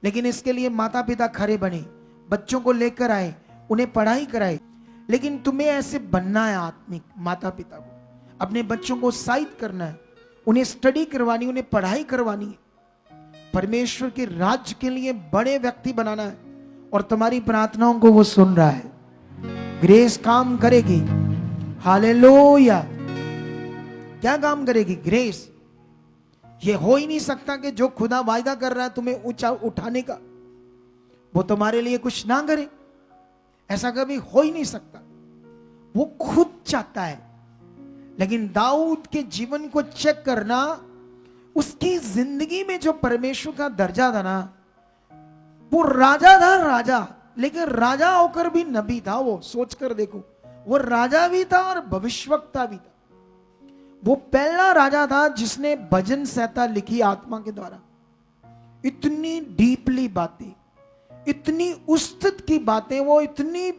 लेकिन इसके लिए माता पिता खड़े बने, बच्चों को लेकर आए, उन्हें पढ़ाई कराए। लेकिन तुम्हें ऐसे बनना है, आत्मिक माता पिता को अपने बच्चों को उत्साहित करना है, उन्हें स्टडी करवानी, उन्हें पढ़ाई करवानी है, परमेश्वर के राज्य के लिए बड़े व्यक्ति बनाना है। और तुम्हारी प्रार्थनाओं को वो सुन रहा है, ग्रेस काम करेगी। हालेलुया। क्या काम करेगी? ग्रेस। ये हो ही नहीं सकता कि जो खुदा वायदा कर रहा है तुम्हें ऊंचा उठाने का, वो तुम्हारे लिए कुछ ना करे। ऐसा कभी हो ही नहीं सकता। वो खुद चाहता है। लेकिन दाऊद के जीवन को चेक करना, उसकी जिंदगी में जो परमेश्वर का दर्जा था ना, वो राजा था, राजा, लेकिन राजा होकर भी नबी था। वो सोच कर देखो, वो राजा भी था और भविष्यवक्ता भी था। वो पहला राजा था जिसने भजन संहिता लिखी आत्मा के द्वारा। इतनी डीपली बातें, इतनी उस्तत की बातें, वो इतनी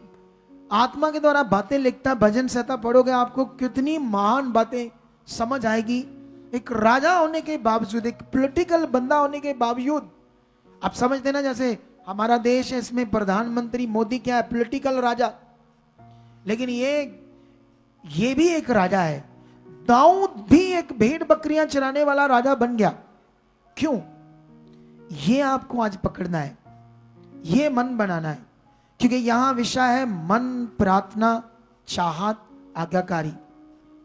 आत्मा के द्वारा बातें लिखता। भजन संहिता पढ़ोगे आपको कितनी महान बातें समझ आएगी। एक राजा होने के बावजूद, एक पॉलिटिकल बंदा होने के बावजूद, आप समझते ना, जैसे हमारा देश है, इसमें प्रधानमंत्री मोदी क्या है, पॉलिटिकल राजा, लेकिन ये भी एक राजा है। दाऊद भी एक भेड़ बकरियां चराने वाला राजा बन गया। क्यों? ये आपको आज पकड़ना है, ये मन बनाना है, क्योंकि यहां विषय है मन, प्रार्थना, चाहत, आज्ञाकारी।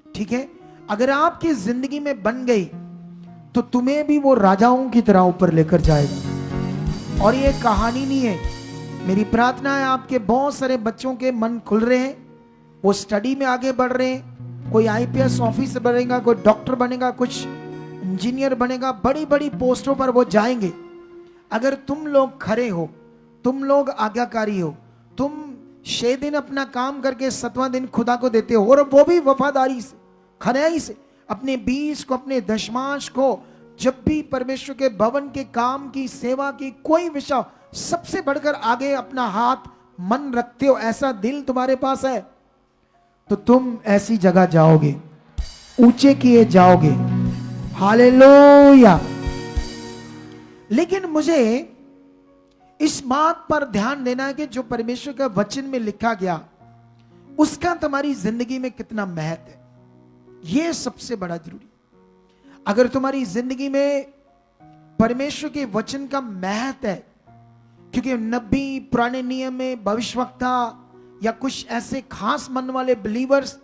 ठीक है? अगर आपकी जिंदगी में बन गई तो तुम्हें भी वो राजाओं की तरह ऊपर लेकर जाएगा। और ये कहानी नहीं है। मेरी प्रार्थना है आपके बहुत सारे बच्चों के मन खुल रहे हैं, वो स्टडी में आगे बढ़ रहे हैं। कोई आईपीएस ऑफिसर बनेगा, कोई डॉक्टर बनेगा, कुछ इंजीनियर बनेगा, बड़ी बड़ी पोस्टों पर वो जाएंगे। अगर तुम लोग खरे हो, तुम लोग आज्ञाकारी हो, तुम 6 दिन अपना काम करके 7वां दिन खुदा को देते हो, और वो भी वफादारी से, खराई से, अपने बीज को, अपने दशमांश को, जब भी परमेश्वर के भवन के काम की, सेवा की कोई विषय, सबसे बढ़कर आगे अपना हाथ, मन रखते हो, ऐसा दिल तुम्हारे पास है, तो तुम ऐसी जगह जाओगे, ऊंचे किए जाओगे। हालेलुया। लेकिन मुझे इस बात पर ध्यान देना है कि जो परमेश्वर का वचन में लिखा गया, उसका तुम्हारी जिंदगी में कितना महत्व है, यह सबसे बड़ा जरूरी। अगर तुम्हारी जिंदगी में परमेश्वर के वचन का महत्व है, क्योंकि नबी, पुराने नियम में भविष्यवक्ता या कुछ ऐसे खास मन वाले बिलीवर्स,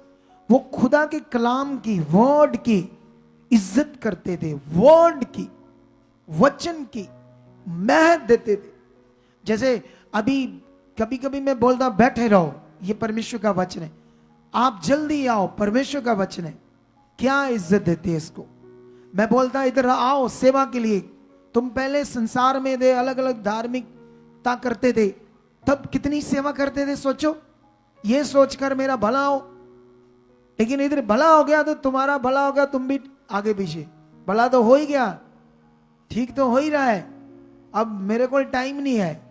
वो खुदा के कलाम की, वर्ड की इज्जत करते थे, वर्ड की, वचन की महत्व देते थे। जैसे अभी कभी कभी मैं बोलता बैठे रहो, ये परमेश्वर का वचन है, आप जल्दी आओ, परमेश्वर का वचन है, क्या इज्जत देते हैं इसको। मैं बोलता इधर आओ सेवा के लिए, तुम पहले संसार में थे, अलग अलग धार्मिकता करते थे, तब कितनी सेवा करते थे, सोचो, ये सोचकर मेरा भला हो। लेकिन इधर भला हो गया तो तुम्हारा भला होगा, तुम भी आगे पीछे, भला तो हो ही गया, ठीक तो हो ही रहा है, अब मेरे को टाइम नहीं है,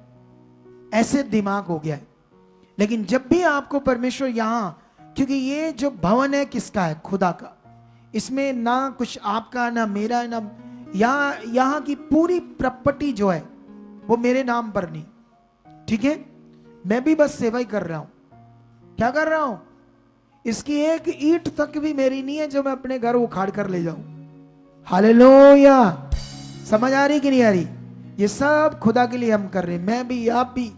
ऐसे दिमाग हो गया है। लेकिन जब भी आपको परमेश्वर यहां, क्योंकि ये जो भवन है किसका है? खुदा का। इसमें ना कुछ आपका, ना मेरा, ना यहां की पूरी प्रॉपर्टी जो है वो मेरे नाम पर नहीं। ठीक है? मैं भी बस सेवा ही कर रहा हूं। क्या कर रहा हूं? इसकी एक ईंट तक भी मेरी नहीं है जो मैं अपने घर उखाड़ कर ले जाऊं। हालेलुया। समझ आ रही कि नहीं आ रही? ये सब खुदा के लिए हम कर रहे हैं, मैं भी, आप भी।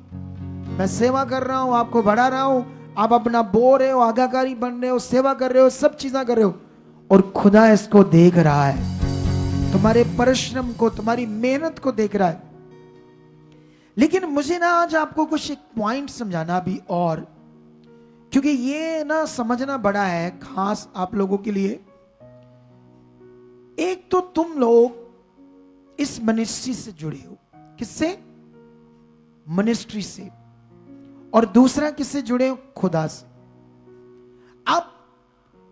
मैं सेवा कर रहा हूं, आपको बढ़ा रहा हूं, आप अपना बो रहे हो, आज्ञाकारी बन रहे हो, सेवा कर रहे हो, सब चीजें कर रहे हो, और खुदा इसको देख रहा है, तुम्हारे परिश्रम को, तुम्हारी मेहनत को देख रहा है। लेकिन मुझे ना आज आपको कुछ एक पॉइंट समझाना भी, और क्योंकि ये ना समझना बड़ा है, खास आप लोगों के लिए। एक तो तुम लोग इस मिनिस्ट्री से जुड़े हो, किससे? मिनिस्ट्री से। और दूसरा किससे जुड़े हो? खुदा से। अब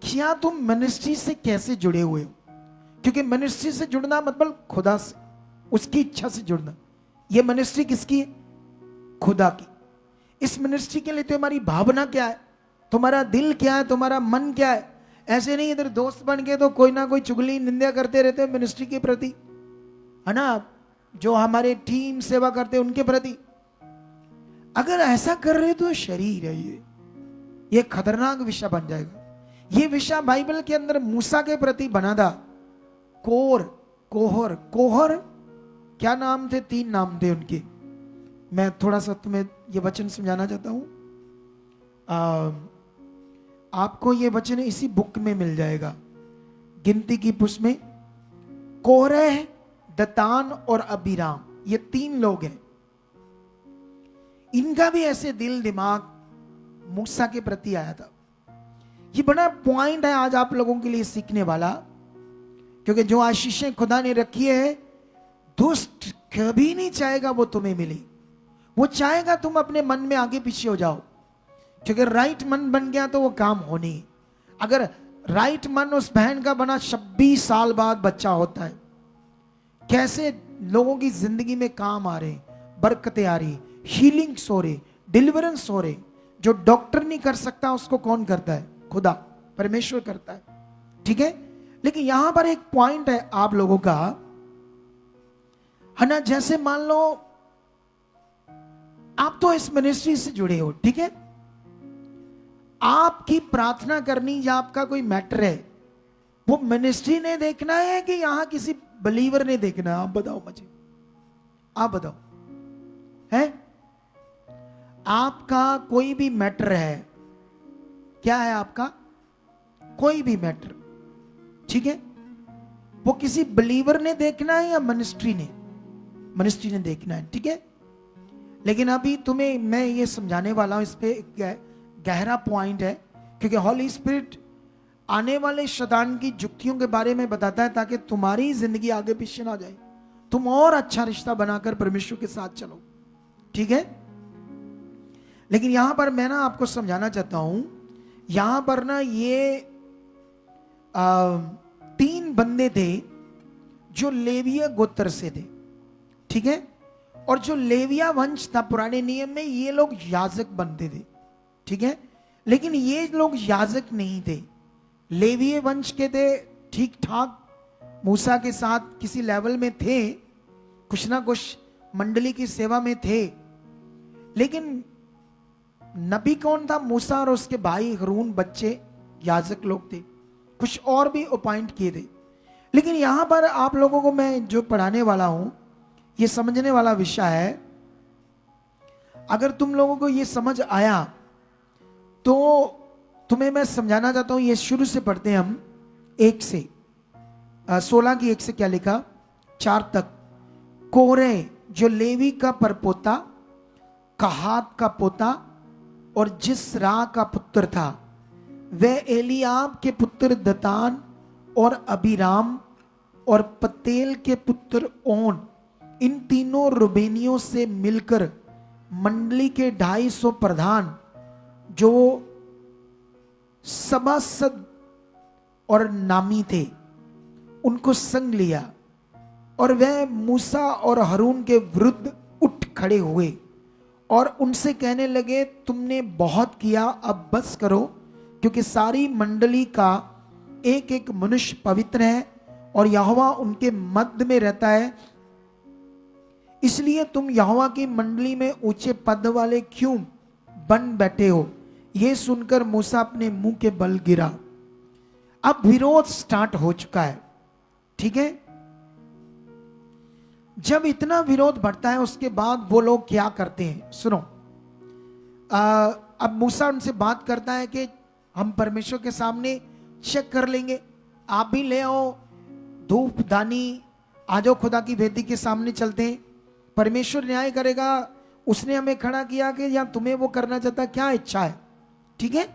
क्या तुम मिनिस्ट्री से कैसे जुड़े हुए हो? क्योंकि मिनिस्ट्री से जुड़ना मतलब खुदा से, उसकी इच्छा से जुड़ना। यह मिनिस्ट्री किसकी है? खुदा की। इस मिनिस्ट्री के लिए तुम्हारी भावना क्या है, तुम्हारा दिल क्या है, तुम्हारा मन क्या है? ऐसे नहीं इधर दोस्त बन के तो कोई ना कोई चुगली निंदा करते रहते हैं मिनिस्ट्री के प्रति, है ना, जो हमारे टीम सेवा करते हैं उनके प्रति। अगर ऐसा कर रहे तो शरीर है ये खतरनाक विषय बन जाएगा। ये विषय बाइबल के अंदर मूसा के प्रति बना था। कोहर क्या नाम थे? 3 नाम थे उनके। मैं थोड़ा सा तुम्हें ये वचन समझाना चाहता हूं। आपको ये वचन इसी बुक में मिल जाएगा, गिनती की पुस्तक में कोरह, दतान और अबीराम, ये 3 लोग हैं। इनका भी ऐसे दिल दिमाग मूसा के प्रति आया था। ये बड़ा पॉइंट है आज आप लोगों के लिए सीखने वाला, क्योंकि जो आशीषें खुदा ने रखी है, दुष्ट कभी नहीं चाहेगा वो तुम्हें मिले। वो चाहेगा तुम अपने मन में आगे पीछे हो जाओ, क्योंकि राइट मन बन गया तो वो काम होनी। अगर राइट मन उस बहन का बना, 26 साल बाद बच्चा होता है। कैसे लोगों की जिंदगी में काम आ रहे, बरकतें आ रही, हीलिंग्स हो रही, डिलीवरेंस हो रही। जो डॉक्टर नहीं कर सकता उसको कौन करता है? खुदा, परमेश्वर करता है। ठीक है, लेकिन यहां पर एक पॉइंट है आप लोगों का, है ना। जैसे मान लो आप तो इस मिनिस्ट्री से जुड़े हो, ठीक है, आपकी प्रार्थना करनी या आपका कोई मैटर है, वो मिनिस्ट्री ने देखना है कि यहां किसी बिलीवर ने देखना है? आप बताओ मुझे, आप बताओ। है आपका कोई भी मैटर है, क्या है आपका कोई भी मैटर, ठीक है, वो किसी बिलीवर ने देखना है या मिनिस्ट्री ने? मिनिस्ट्री ने देखना है, ठीक है। लेकिन अभी तुम्हें मैं ये समझाने वाला हूं, इस पे गहरा पॉइंट है, क्योंकि हॉली स्पिरिट आने वाले शैतान की जुक्तियों के बारे में बताता है, ताकि तुम्हारी जिंदगी आगे पीछे ना जाए, तुम और अच्छा रिश्ता बनाकर परमेश्वर के साथ चलो, ठीक है। लेकिन यहां पर मैं ना आपको समझाना चाहता हूं, यहां पर ना ये 3 बंदे थे जो लेविया गोत्र से थे, ठीक है। और जो लेविया वंश था पुराने नियम में, ये लोग याजक बनते थे, ठीक है। लेकिन ये लोग याजक नहीं थे, लेवीय वंश के थे, ठीक ठाक मूसा के साथ किसी लेवल में थे, कुछ ना कुछ मंडली की सेवा में थे। लेकिन नबी कौन था? मूसा और उसके भाई हारून बच्चे याजक लोग थे, कुछ और भी अपॉइंट किए थे। लेकिन यहां पर आप लोगों को मैं जो पढ़ाने वाला हूं, ये समझने वाला विषय है। अगर तुम लोगों को ये समझ आया तो तुम्हें मैं समझाना चाहता हूं। ये शुरू से पढ़ते हैं हम, 1 से 16 की 1 से क्या लिखा, 4 तक। कोरे जो लेवी का परपोता, कहात का पोता और जिस्रा का पुत्र था, वह एलियाब के पुत्र दतान और अबीराम और पतेल के पुत्र ओन, इन तीनों रुबेनियों से मिलकर मंडली के 250 प्रधान, जो सभासद और नामी थे, उनको संग लिया। और वह मूसा और हारून के विरुद्ध उठ खड़े हुए और उनसे कहने लगे, तुमने बहुत किया, अब बस करो, क्योंकि सारी मंडली का एक एक मनुष्य पवित्र है और यहोवा उनके मध्य में रहता है। इसलिए तुम यहोवा की मंडली में ऊंचे पद वाले क्यों बन बैठे हो? यह सुनकर मूसा अपने मुंह के बल गिरा। अब विरोध स्टार्ट हो चुका है, ठीक है। जब इतना विरोध बढ़ता है, उसके बाद वो लोग क्या करते हैं, सुनो। अब मूसा उनसे बात करता है कि हम परमेश्वर के सामने चेक कर लेंगे, आप भी ले आओ धूप दानी, आ जाओ खुदा की वेदी के सामने चलते हैं, परमेश्वर न्याय करेगा। उसने हमें खड़ा किया कि या तुम्हें वो करना चाहता, क्या इच्छा है, ठीक है।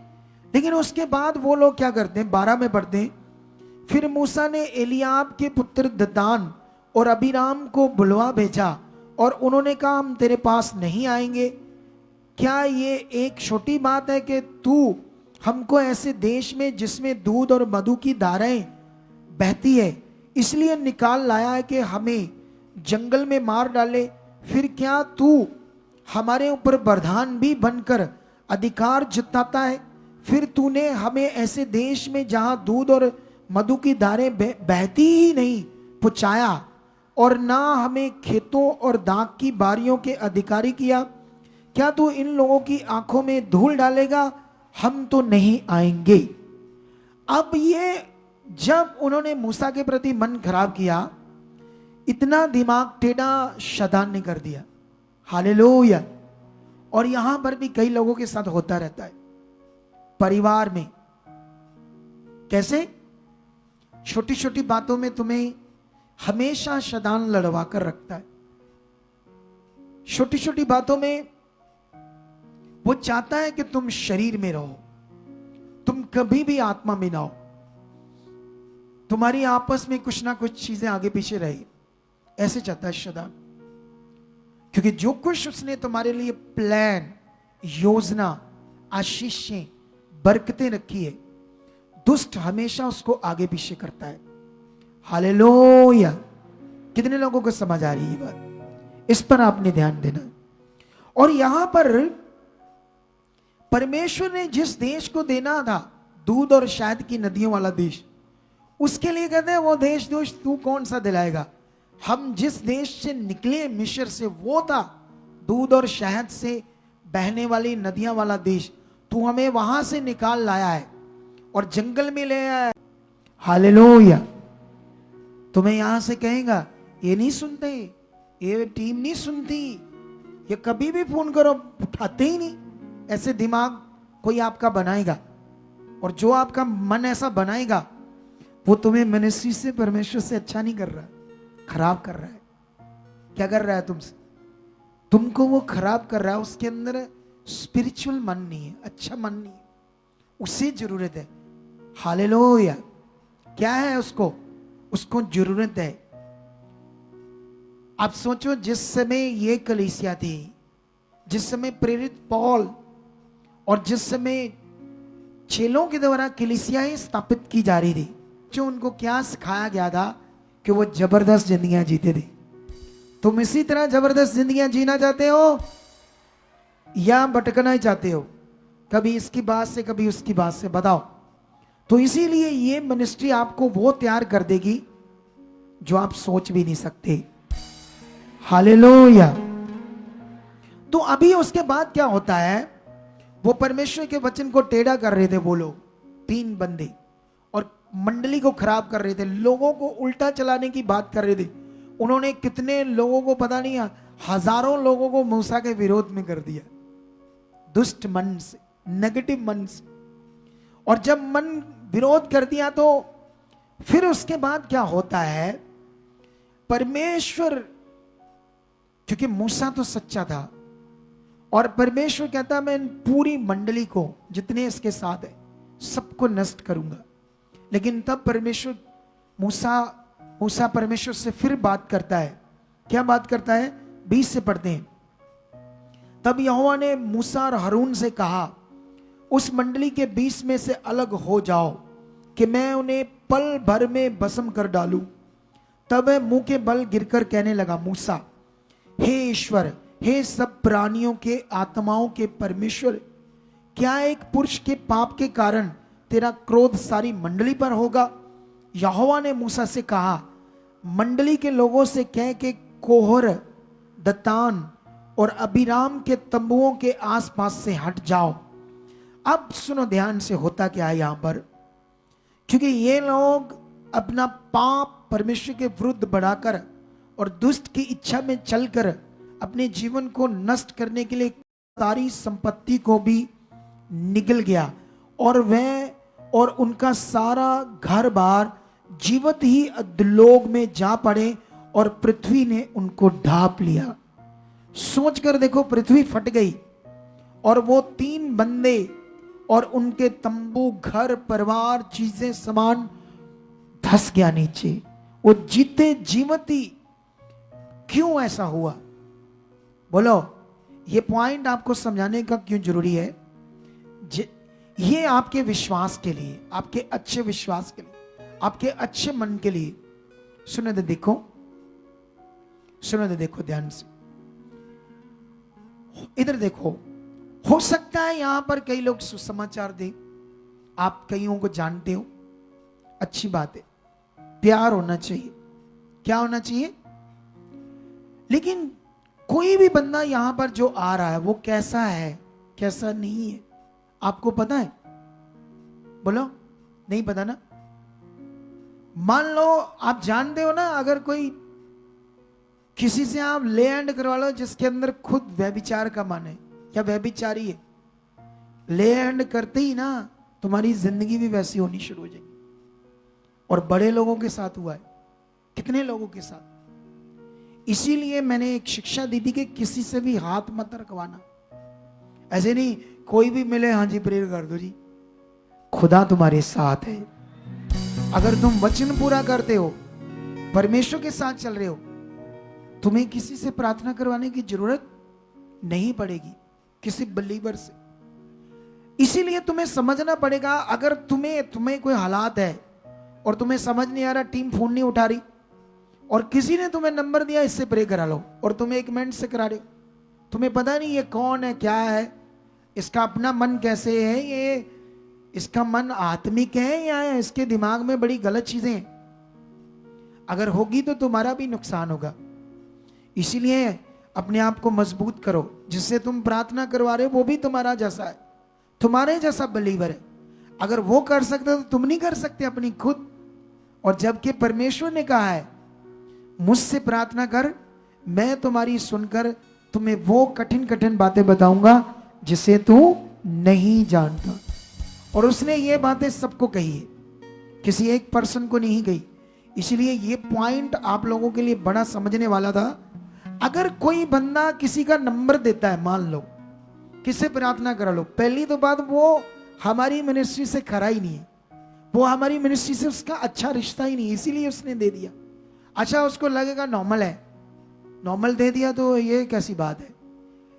लेकिन उसके बाद वो लोग क्या करते हैं, 12 में पढ़ते हैं, फिर मूसा ने एलियाब के पुत्र दतान और अबीराम को बुलवा भेजा और उन्होंने कहा, हम तेरे पास नहीं आएंगे। क्या ये एक छोटी बात है कि तू हमको ऐसे देश में जिसमें दूध और मधु की धाराएं बहती है, इसलिए निकाल लाया है कि हमें जंगल में मार डाले? फिर क्या तू हमारे ऊपर प्रधान भी बनकर अधिकार जताता है? फिर तूने हमें ऐसे देश में जहां दूध और मधु की धारें बहती ही नहीं पहुंचाया और ना हमें खेतों और दाख की बारियों के अधिकारी किया। क्या तू इन लोगों की आंखों में धूल डालेगा? हम तो नहीं आएंगे। अब ये जब उन्होंने मूसा के प्रति मन खराब किया, इतना दिमाग टेढ़ा शैतान ने कर दिया। हालेलुया। और यहां पर भी कई लोगों के साथ होता रहता है, परिवार में। कैसे? छोटी छोटी बातों में तुम्हें हमेशा शैतान लड़वा कर रखता है। छोटी छोटी बातों में वो चाहता है कि तुम शरीर में रहो, तुम कभी भी आत्मा में ना हो, तुम्हारी आपस में कुछ ना कुछ चीजें आगे पीछे रहे, ऐसे चाहता है शैतान। क्योंकि जो कुछ उसने तुम्हारे लिए प्लान, योजना, आशीषें, बरकतें रखी है, दुष्ट हमेशा उसको आगे पीछे करता है। हालेलुया। कितने लोगों को समझ आ रही है ये बात? इस पर आपने ध्यान देना। और यहां पर परमेश्वर ने जिस देश को देना था, दूध और शहद की नदियों वाला देश, उसके लिए कहते हैं वो देश दोष तू कौन सा दिलाएगा? हम जिस देश से निकले मिस्र से, वो था दूध और शहद से बहने वाली नदियां वाला देश। तू हमें वहां से निकाल लाया है और जंगल में ले आया है। हालेलुया। तुम्हें यहां से कहेगा ये नहीं सुनते, ये टीम नहीं सुनती, ये कभी भी फोन करो उठाते ही नहीं। ऐसे दिमाग कोई आपका बनाएगा, और जो आपका मन ऐसा बनाएगा वो तुम्हें मिनिस्ट्री से, परमेश्वर से अच्छा नहीं कर रहा, खराब कर रहा है। क्या कर रहा है तुमसे? तुमको वो खराब कर रहा है। उसके अंदर स्पिरिचुअल मन नहीं है, अच्छा मन नहीं है, उसे जरूरत है। हालेलुया। क्या है उसको? उसको जरूरत है। आप सोचो, जिस समय ये कलीसिया थी, जिस समय प्रेरित पौल और जिस समय चेलों के द्वारा कलीसियाएं स्थापित की जा रही थी, जो उनको क्या सिखाया गया था कि वो जबरदस्त जिंदगियां जीते थे। तुम इसी तरह जबरदस्त जिंदगियां जीना चाहते हो या भटकना ही चाहते हो? कभी इसकी बात से कभी उसकी बात से, बताओ। तो इसीलिए ये मिनिस्ट्री आपको वो तैयार कर देगी जो आप सोच भी नहीं सकते। हालेलुया। तो अभी उसके बाद क्या होता है? वो परमेश्वर के वचन को टेढ़ा कर रहे थे वो लोग, 3 बंदे, और मंडली को खराब कर रहे थे, लोगों को उल्टा चलाने की बात कर रहे थे। उन्होंने कितने लोगों को, पता नहीं, हजारों लोगों को मूसा के विरोध में कर दिया, दुष्ट मन से, नेगेटिव मन से। और जब मन विरोध कर दिया तो फिर उसके बाद क्या होता है? परमेश्वर, क्योंकि मूसा तो सच्चा था, और परमेश्वर कहता मैं पूरी मंडली को, जितने इसके साथ है, सबको नष्ट करूंगा। लेकिन तब परमेश्वर, मूसा परमेश्वर से फिर बात करता है। क्या बात करता है? 20 से पढ़ते हैं। तब यहोवा ने मूसा और हारून से कहा, उस मंडली के 20 में से अलग हो जाओ कि मैं उन्हें पल भर में भस्म कर डालूं। तब वह मुंह के बल गिरकर कहने लगा, मूसा, हे ईश्वर, हे सब प्राणियों के आत्माओं के परमेश्वर, क्या एक पुरुष के पाप के कारण तेरा क्रोध सारी मंडली पर होगा? यहोवा ने मूसा से कहा, मंडली के लोगों से कह के कोहर, दतान और अबीराम के तंबुओं के आसपास से हट जाओ। अब सुनो ध्यान से, होता क्या है यहां पर? क्योंकि ये लोग अपना पाप परमेश्वर के विरुद्ध बढ़ाकर और दुष्ट की इच्छा में चलकर अपने जीवन को नष्ट करने के लिए सारी संपत्ति को भी निगल गया, और वह और उनका सारा घर बार जीवित ही अधोलोक में जा पड़े, और पृथ्वी ने उनको ढांप लिया। सोच कर देखो, पृथ्वी फट गई और वो 3 बंदे और उनके तंबू, घर, परिवार, चीजें, सामान धस गया नीचे। वो जीते जीवती। क्यों ऐसा हुआ? बोलो। ये पॉइंट आपको समझाने का क्यों जरूरी है? ये आपके विश्वास के लिए, आपके अच्छे विश्वास के लिए, आपके अच्छे मन के लिए। सुनो तो देखो, सुनो तो देखो ध्यान से, इधर देखो। हो सकता है यहां पर कई लोग सुसमाचार दें, आप कईयों को जानते हो, अच्छी बात है, प्यार होना चाहिए। क्या होना चाहिए? लेकिन कोई भी बंदा यहां पर जो आ रहा है वो कैसा है, कैसा नहीं है, आपको पता है? बोलो। नहीं पता ना? मान लो आप जानते हो ना, अगर कोई किसी से आप ले एंड करवा लो जिसके अंदर खुद व्यभिचार का मन है, क्या व्यभिचारी है, ले एंड करते ही ना तुम्हारी जिंदगी भी वैसी होनी शुरू हो जाएगी। और बड़े लोगों के साथ हुआ है। कितने लोगों के साथ। इसीलिए मैंने एक शिक्षा दी थी कि किसी से भी हाथ मत रखवाना। ऐसे नहीं कोई भी मिले, हाँ जी प्रेयर कर दो जी। खुदा तुम्हारे साथ है। अगर तुम वचन पूरा करते हो, परमेश्वर के साथ चल रहे हो, तुम्हें किसी से प्रार्थना करवाने की जरूरत नहीं पड़ेगी, किसी बिलीवर से। इसीलिए तुम्हें समझना पड़ेगा, अगर तुम्हें कोई हालात है और तुम्हें समझ नहीं आ रहा, टीम फोन नहीं उठा रही और किसी ने तुम्हें नंबर दिया इससे प्रे करा लो और तुम्हें 1 मिनट से करा रहे हो, तुम्हें पता नहीं ये कौन है, क्या है, इसका अपना मन कैसे है, ये इसका मन आत्मिक है या इसके दिमाग में बड़ी गलत चीजें हैं। अगर होगी तो तुम्हारा भी नुकसान होगा। इसीलिए अपने आप को मजबूत करो। जिससे तुम प्रार्थना करवा रहे हो वो भी तुम्हारा जैसा है, तुम्हारे जैसा बिलीवर है। अगर वो कर सकते तो तुम नहीं कर सकते अपनी खुद। और जबकि परमेश्वर ने कहा है मुझसे प्रार्थना कर, मैं तुम्हारी सुनकर तुम्हें वो कठिन कठिन बातें बताऊंगा जिसे तू नहीं जानता। और उसने ये बातें सबको कही है, किसी एक पर्सन को नहीं कही। इसलिए ये पॉइंट आप लोगों के लिए बड़ा समझने वाला था। अगर कोई बंदा किसी का नंबर देता है, मान लो किससे प्रार्थना करा लो, पहली तो बात वो हमारी मिनिस्ट्री से खरा ही नहीं है, वो हमारी मिनिस्ट्री से उसका अच्छा रिश्ता ही नहीं, इसीलिए उसने दे दिया। अच्छा उसको लगेगा नॉर्मल है, नॉर्मल दे दिया तो ये कैसी बात है।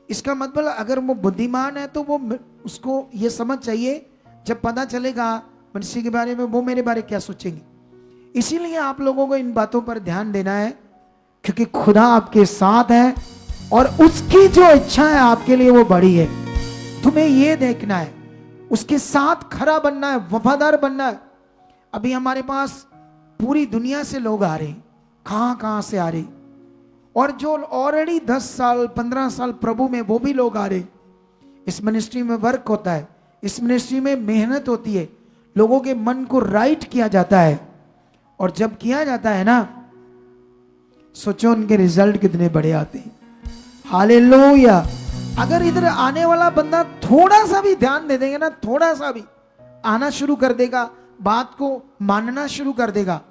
इसका मतलब अगर वो बुद्धिमान है तो वो उसको ये समझ चाहिए, जब पता चलेगा मिनिस्ट्री के बारे में वो मेरे बारे क्या सोचेंगे। इसीलिए आप लोगों को इन बातों पर ध्यान देना है, क्योंकि खुदा आपके साथ है और उसकी जो इच्छा है आपके लिए वो बड़ी है। तुम्हें ये देखना है, उसके साथ खरा बनना है, वफादार बनना है। अभी हमारे पास पूरी दुनिया से लोग आ रहे हैं, कहां से आ रहे, और जो ऑलरेडी 10 साल 15 साल प्रभु में वो भी लोग आ रहे। इस मिनिस्ट्री में वर्क होता है, इस मिनिस्ट्री में मेहनत होती है, लोगों के मन को राइट किया जाता है। और जब किया जाता है ना, सोचो उनके रिजल्ट कितने बड़े आते हैं। हालेलुया। अगर इधर आने वाला बंदा थोड़ा सा भी ध्यान दे देंगे ना, थोड़ा सा भी आना शुरू कर देगा, बात को मानना शुरू कर देगा,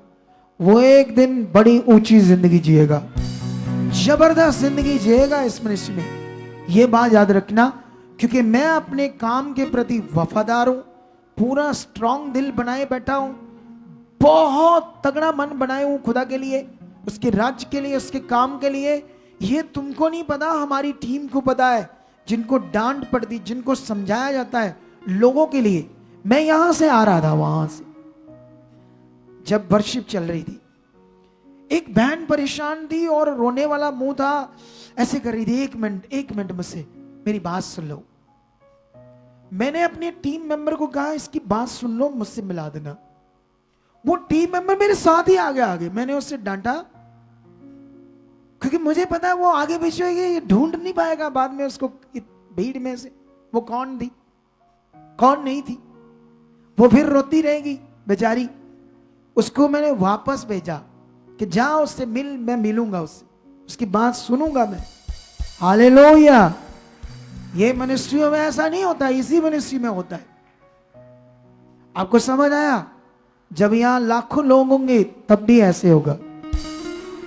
वो एक दिन बड़ी ऊंची जिंदगी जिएगा, जबरदस्त जिंदगी जिएगा इस मिनिस्ट्री में। ये बात याद रखना, क्योंकि मैं अपने काम के प्रति वफादार हूं, पूरा स्ट्रांग दिल बनाए बैठा हूं, बहुत तगड़ा मन बनाए हूं खुदा के लिए, उसके राज्य के लिए, उसके काम के लिए। ये तुमको नहीं पता, हमारी टीम को पता है, जिनको डांट पड़ती, जिनको समझाया जाता है लोगों के लिए। मैं यहां से आ रहा था, वहां से जब वर्शिप चल रही थी, एक बहन परेशान थी और रोने वाला मुंह था, ऐसे कर रही थी, एक मिनट मुझसे मेरी बात सुन लो। मैंने अपने टीम मेंबर को कहा इसकी बात सुन लो, मुझसे मिला देना। वो टीम मेंबर मेरे साथ ही आगे मैंने उससे डांटा, क्योंकि मुझे पता है वो आगे पीछे ये ढूंढ नहीं पाएगा बाद में उसको भीड़ में से वो कौन थी कौन नहीं थी। वो फिर रोती रहेगी बेचारी। उसको मैंने वापस भेजा कि जा उससे मिल, मैं मिलूंगा उससे, उसकी बात सुनूंगा मैं। हालेलुया। ये मिनिस्ट्रियों में ऐसा नहीं होता, इसी मिनिस्ट्री में होता है। आपको समझ आया? जब यहां लाखों लोग होंगे तब भी ऐसे होगा,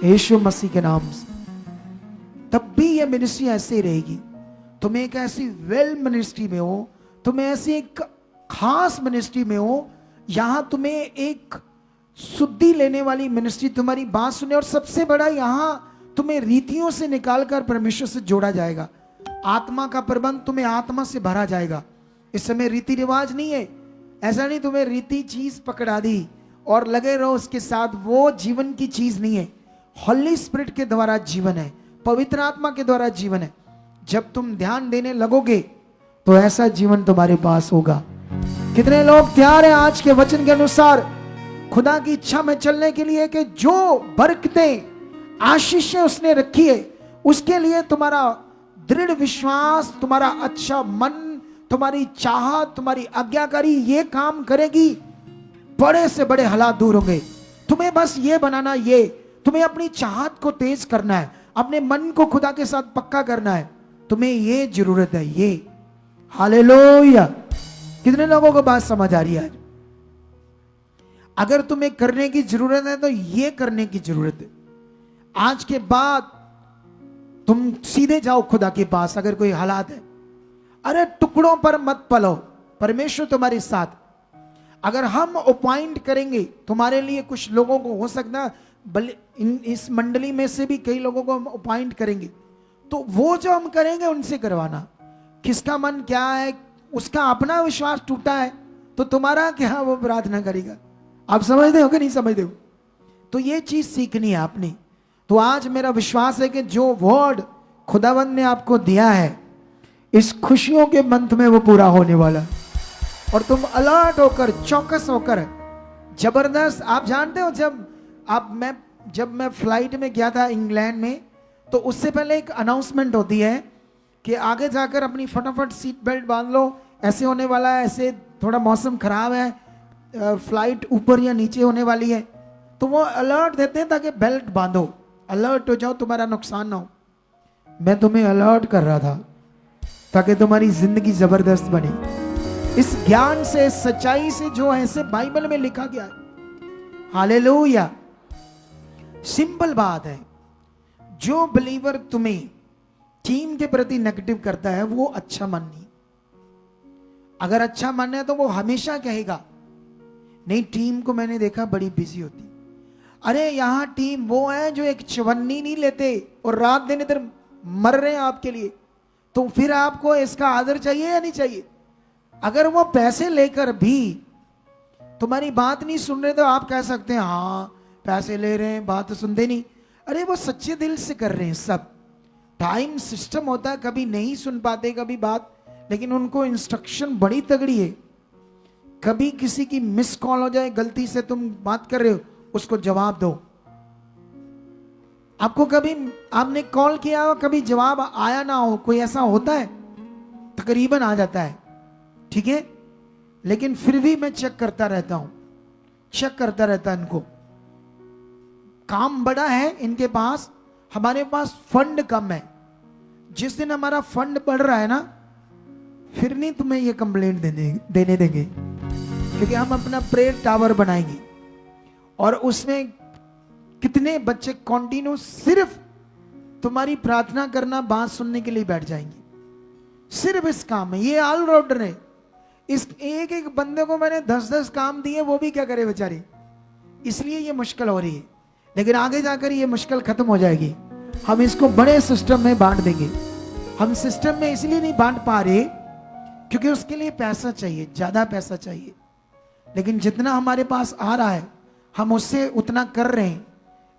यीशु मसीह के नाम से। तब भी ये मिनिस्ट्री ऐसे ही रहेगी। तुम एक ऐसी वेल मिनिस्ट्री में हो, तुम ऐसी एक खास मिनिस्ट्री में हो, यहां तुम्हें एक शुद्धि लेने वाली मिनिस्ट्री तुम्हारी बात सुने। और सबसे बड़ा, यहां तुम्हें रीतियों से निकालकर परमेश्वर से जोड़ा जाएगा। आत्मा का प्रबंध, तुम्हें आत्मा से भरा जाएगा। इस समय रीति रिवाज नहीं है, ऐसा नहीं तुम्हें रीति चीज पकड़ा दी और लगे रहो उसके साथ, वो जीवन की चीज नहीं है। होली स्पिरिट के द्वारा जीवन है, पवित्र आत्मा के द्वारा जीवन है। जब तुम ध्यान देने लगोगे तो ऐसा जीवन तुम्हारे पास होगा। कितने लोग तैयार हैं आज के वचन के अनुसार खुदा की इच्छा में चलने के लिए, कि जो बरकतें आशीषें उसने रखी है उसके लिए तुम्हारा दृढ़ विश्वास, तुम्हारा अच्छा मन, तुम्हारी चाहत, तुम्हारी आज्ञाकारी ये काम करेगी, बड़े से बड़े हालात दूर होंगे। तुम्हें बस ये बनाना, ये तुम्हें अपनी चाहत को तेज करना है, अपने मन को खुदा के साथ पक्का करना है। तुम्हें ये जरूरत है, ये। हालेलुया। कितने लोगों को बात समझ आ रही है? अगर तुम्हें करने की जरूरत है तो ये करने की जरूरत है। आज के बाद तुम सीधे जाओ खुदा के पास अगर कोई हालात है। अरे टुकड़ों पर मत पलो, परमेश्वर तुम्हारे साथ। अगर हम अपॉइंट करेंगे तुम्हारे लिए, कुछ लोगों को हो सकता इस मंडली में से भी कई लोगों को हम अपॉइंट करेंगे, तो वो जो हम करेंगे उनसे करवाना। किसका मन क्या है, उसका अपना विश्वास टूटा है तो तुम्हारा क्या वो प्रार्थना करेगा। आप समझते हो कि नहीं समझते हो? तो ये चीज सीखनी है आपने। तो आज मेरा विश्वास है कि जो वर्ड खुदावंद ने आपको दिया है इस खुशियों के मंथ में वो पूरा होने वाला, और तुम अलर्ट होकर, चौकस होकर, जबरदस्त। आप जानते हो जब मैं फ्लाइट में गया था इंग्लैंड में, तो उससे पहले एक अनाउंसमेंट होती है कि आगे जाकर अपनी फटाफट सीट बेल्ट बांध लो, ऐसे होने वाला है, ऐसे थोड़ा मौसम खराब है, फ्लाइट ऊपर या नीचे होने वाली है। तो वो अलर्ट देते हैं ताकि बेल्ट बांधो, अलर्ट हो जाओ, तुम्हारा नुकसान ना हो। मैं तुम्हें अलर्ट कर रहा था ताकि तुम्हारी जिंदगी जबरदस्त बने, इस ज्ञान से, सच्चाई से जो है ऐसे बाइबल में लिखा गया है। हालेलुया। सिंपल बात है, जो बिलीवर तुम्हें टीम के प्रति नेगेटिव करता है वो अच्छा मन नहीं। अगर अच्छा मन है तो वो हमेशा कहेगा नहीं, टीम को मैंने देखा बड़ी बिजी होती। अरे यहां टीम वो है जो एक चवन्नी नहीं लेते और रात दिन इधर मर रहे हैं आपके लिए, तो फिर आपको इसका आदर चाहिए या नहीं चाहिए? अगर वो पैसे लेकर भी तुम्हारी बात नहीं सुन रहे तो आप कह सकते हैं हाँ पैसे ले रहे हैं, बात तो सुनते नहीं। अरे वो सच्चे दिल से कर रहे हैं सब। टाइम सिस्टम होता है, कभी नहीं सुन पाते कभी बात, लेकिन उनको इंस्ट्रक्शन बड़ी तगड़ी है। कभी किसी की मिस कॉल हो जाए, गलती से तुम बात कर रहे हो, उसको जवाब दो। आपको कभी आपने कॉल किया हो, कभी जवाब आया ना हो, कोई ऐसा होता है? तकरीबन आ जाता है, ठीक है, लेकिन फिर भी मैं चेक करता रहता हूं, चेक करता रहता इनको। काम बड़ा है इनके पास, हमारे पास फंड कम है। जिस दिन हमारा फंड बढ़ रहा है ना, फिर नहीं तुम्हें ये कंप्लेंट देने देंगे, क्योंकि हम अपना प्रेयर टावर बनाएंगे और उसमें कितने बच्चे कंटिन्यू सिर्फ तुम्हारी प्रार्थना करना, बात सुनने के लिए बैठ जाएंगे। सिर्फ इस काम में ये ऑलराउंडर है। इस एक एक बंदे को मैंने 10-10 काम दिए, वो भी क्या करे बेचारे, इसलिए ये मुश्किल हो रही है। लेकिन आगे जाकर ये मुश्किल खत्म हो जाएगी। हम इसको बड़े सिस्टम में बांट देंगे। हम सिस्टम में इसलिए नहीं बांट पा रहे क्योंकि उसके लिए पैसा चाहिए, ज्यादा पैसा चाहिए। लेकिन जितना हमारे पास आ रहा है हम उससे उतना कर रहे हैं।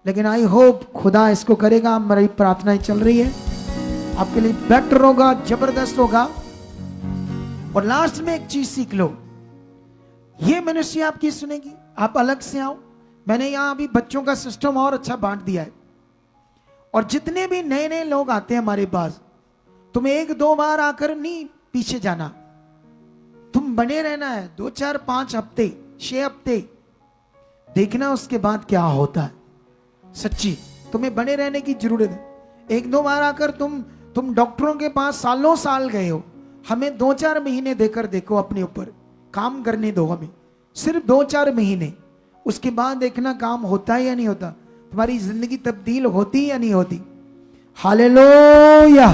लेकिन आई होप खुदा इसको करेगा। हमारी प्रार्थनाएं चल रही है, आपके लिए बेटर होगा, जबरदस्त होगा। और लास्ट में एक चीज सीख लो, ये मिनिस्ट्री आपकी सुनेगी, आप अलग से आओ। मैंने यहां अभी बच्चों का सिस्टम और अच्छा बांट दिया है। और जितने भी नए नए लोग आते हैं हमारे पास, तुम 1-2 बार आकर नहीं पीछे जाना, तुम बने रहना है 2-4-5 हफ्ते, 6 हफ्ते देखना, उसके बाद क्या होता है। सच्ची तुम्हें बने रहने की जरूरत है। 1-2 बार आकर तुम डॉक्टरों के पास सालों साल गए हो, हमें 2-4 महीने देकर देखो, अपने ऊपर काम करने दो हमें, सिर्फ 2-4 महीने। उसके बाद देखना काम होता है या नहीं होता, तुम्हारी जिंदगी तब्दील होती या नहीं होती। हालेलुया।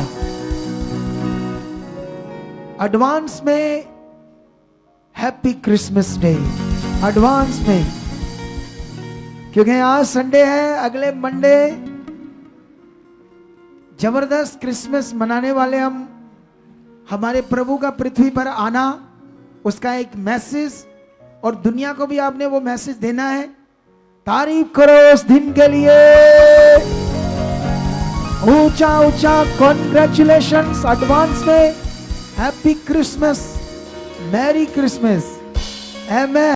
एडवांस में हैप्पी क्रिसमस डे, एडवांस में, क्योंकि आज संडे है, अगले मंडे जबरदस्त क्रिसमस मनाने वाले हम। हमारे प्रभु का पृथ्वी पर आना, उसका एक मैसेज, और दुनिया को भी आपने वो मैसेज देना है। तारीफ करो उस दिन के लिए, ऊंचा ऊंचा कॉन्ग्रेचुलेशंस एडवांस में। हैप्पी क्रिसमस, मैरी क्रिसमस, आमेन।